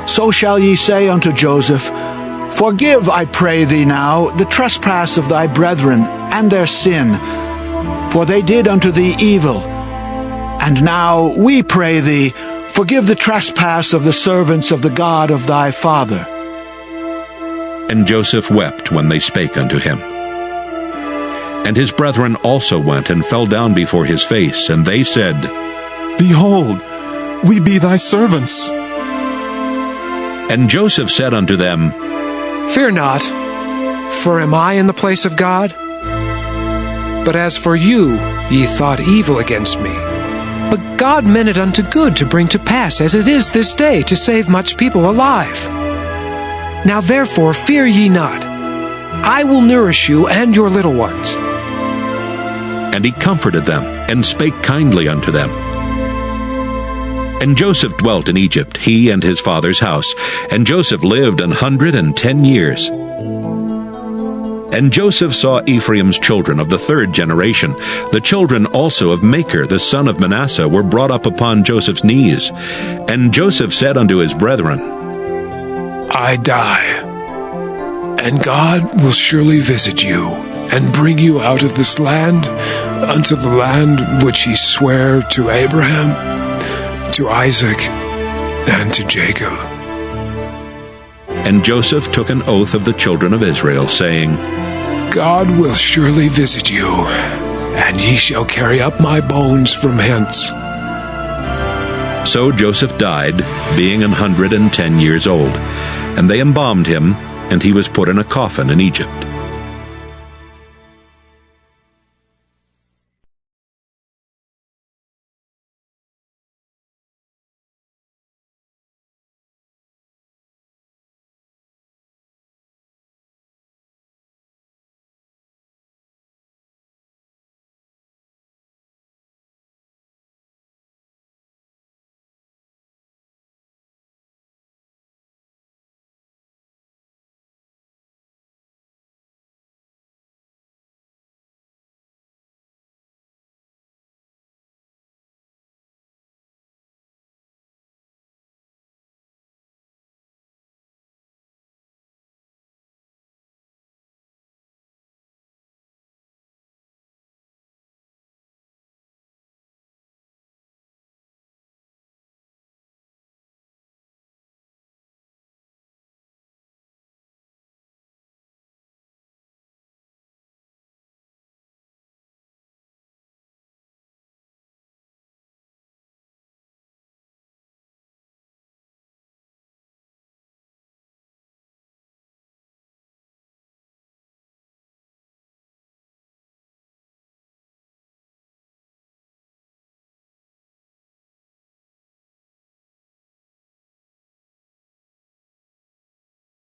So shall ye say unto Joseph, Forgive, I pray thee now, the trespass of thy brethren, and their sin, for they did unto thee evil. And now we pray thee, forgive the trespass of the servants of the God of thy father. And Joseph wept when they spake unto him. And his brethren also went and fell down before his face, and they said, Behold, we be thy servants. And Joseph said unto them, Fear not, for am I in the place of God? But as for you, ye thought evil against me. But God meant it unto good to bring to pass, as it is this day, to save much people alive. Now therefore fear ye not. I will nourish you and your little ones. And he comforted them, and spake kindly unto them. And Joseph dwelt in Egypt, he and his father's house. And Joseph lived 110 years. And Joseph saw Ephraim's children of the third generation. The children also of Machir the son of Manasseh were brought up upon Joseph's knees. And Joseph said unto his brethren, I die, and God will surely visit you, and bring you out of this land unto the land which he sware to Abraham, to Isaac, and to Jacob. And Joseph took an oath of the children of Israel, saying, God will surely visit you, and ye shall carry up my bones from hence. So Joseph died, being 110 years old. And they embalmed him, and he was put in a coffin in Egypt.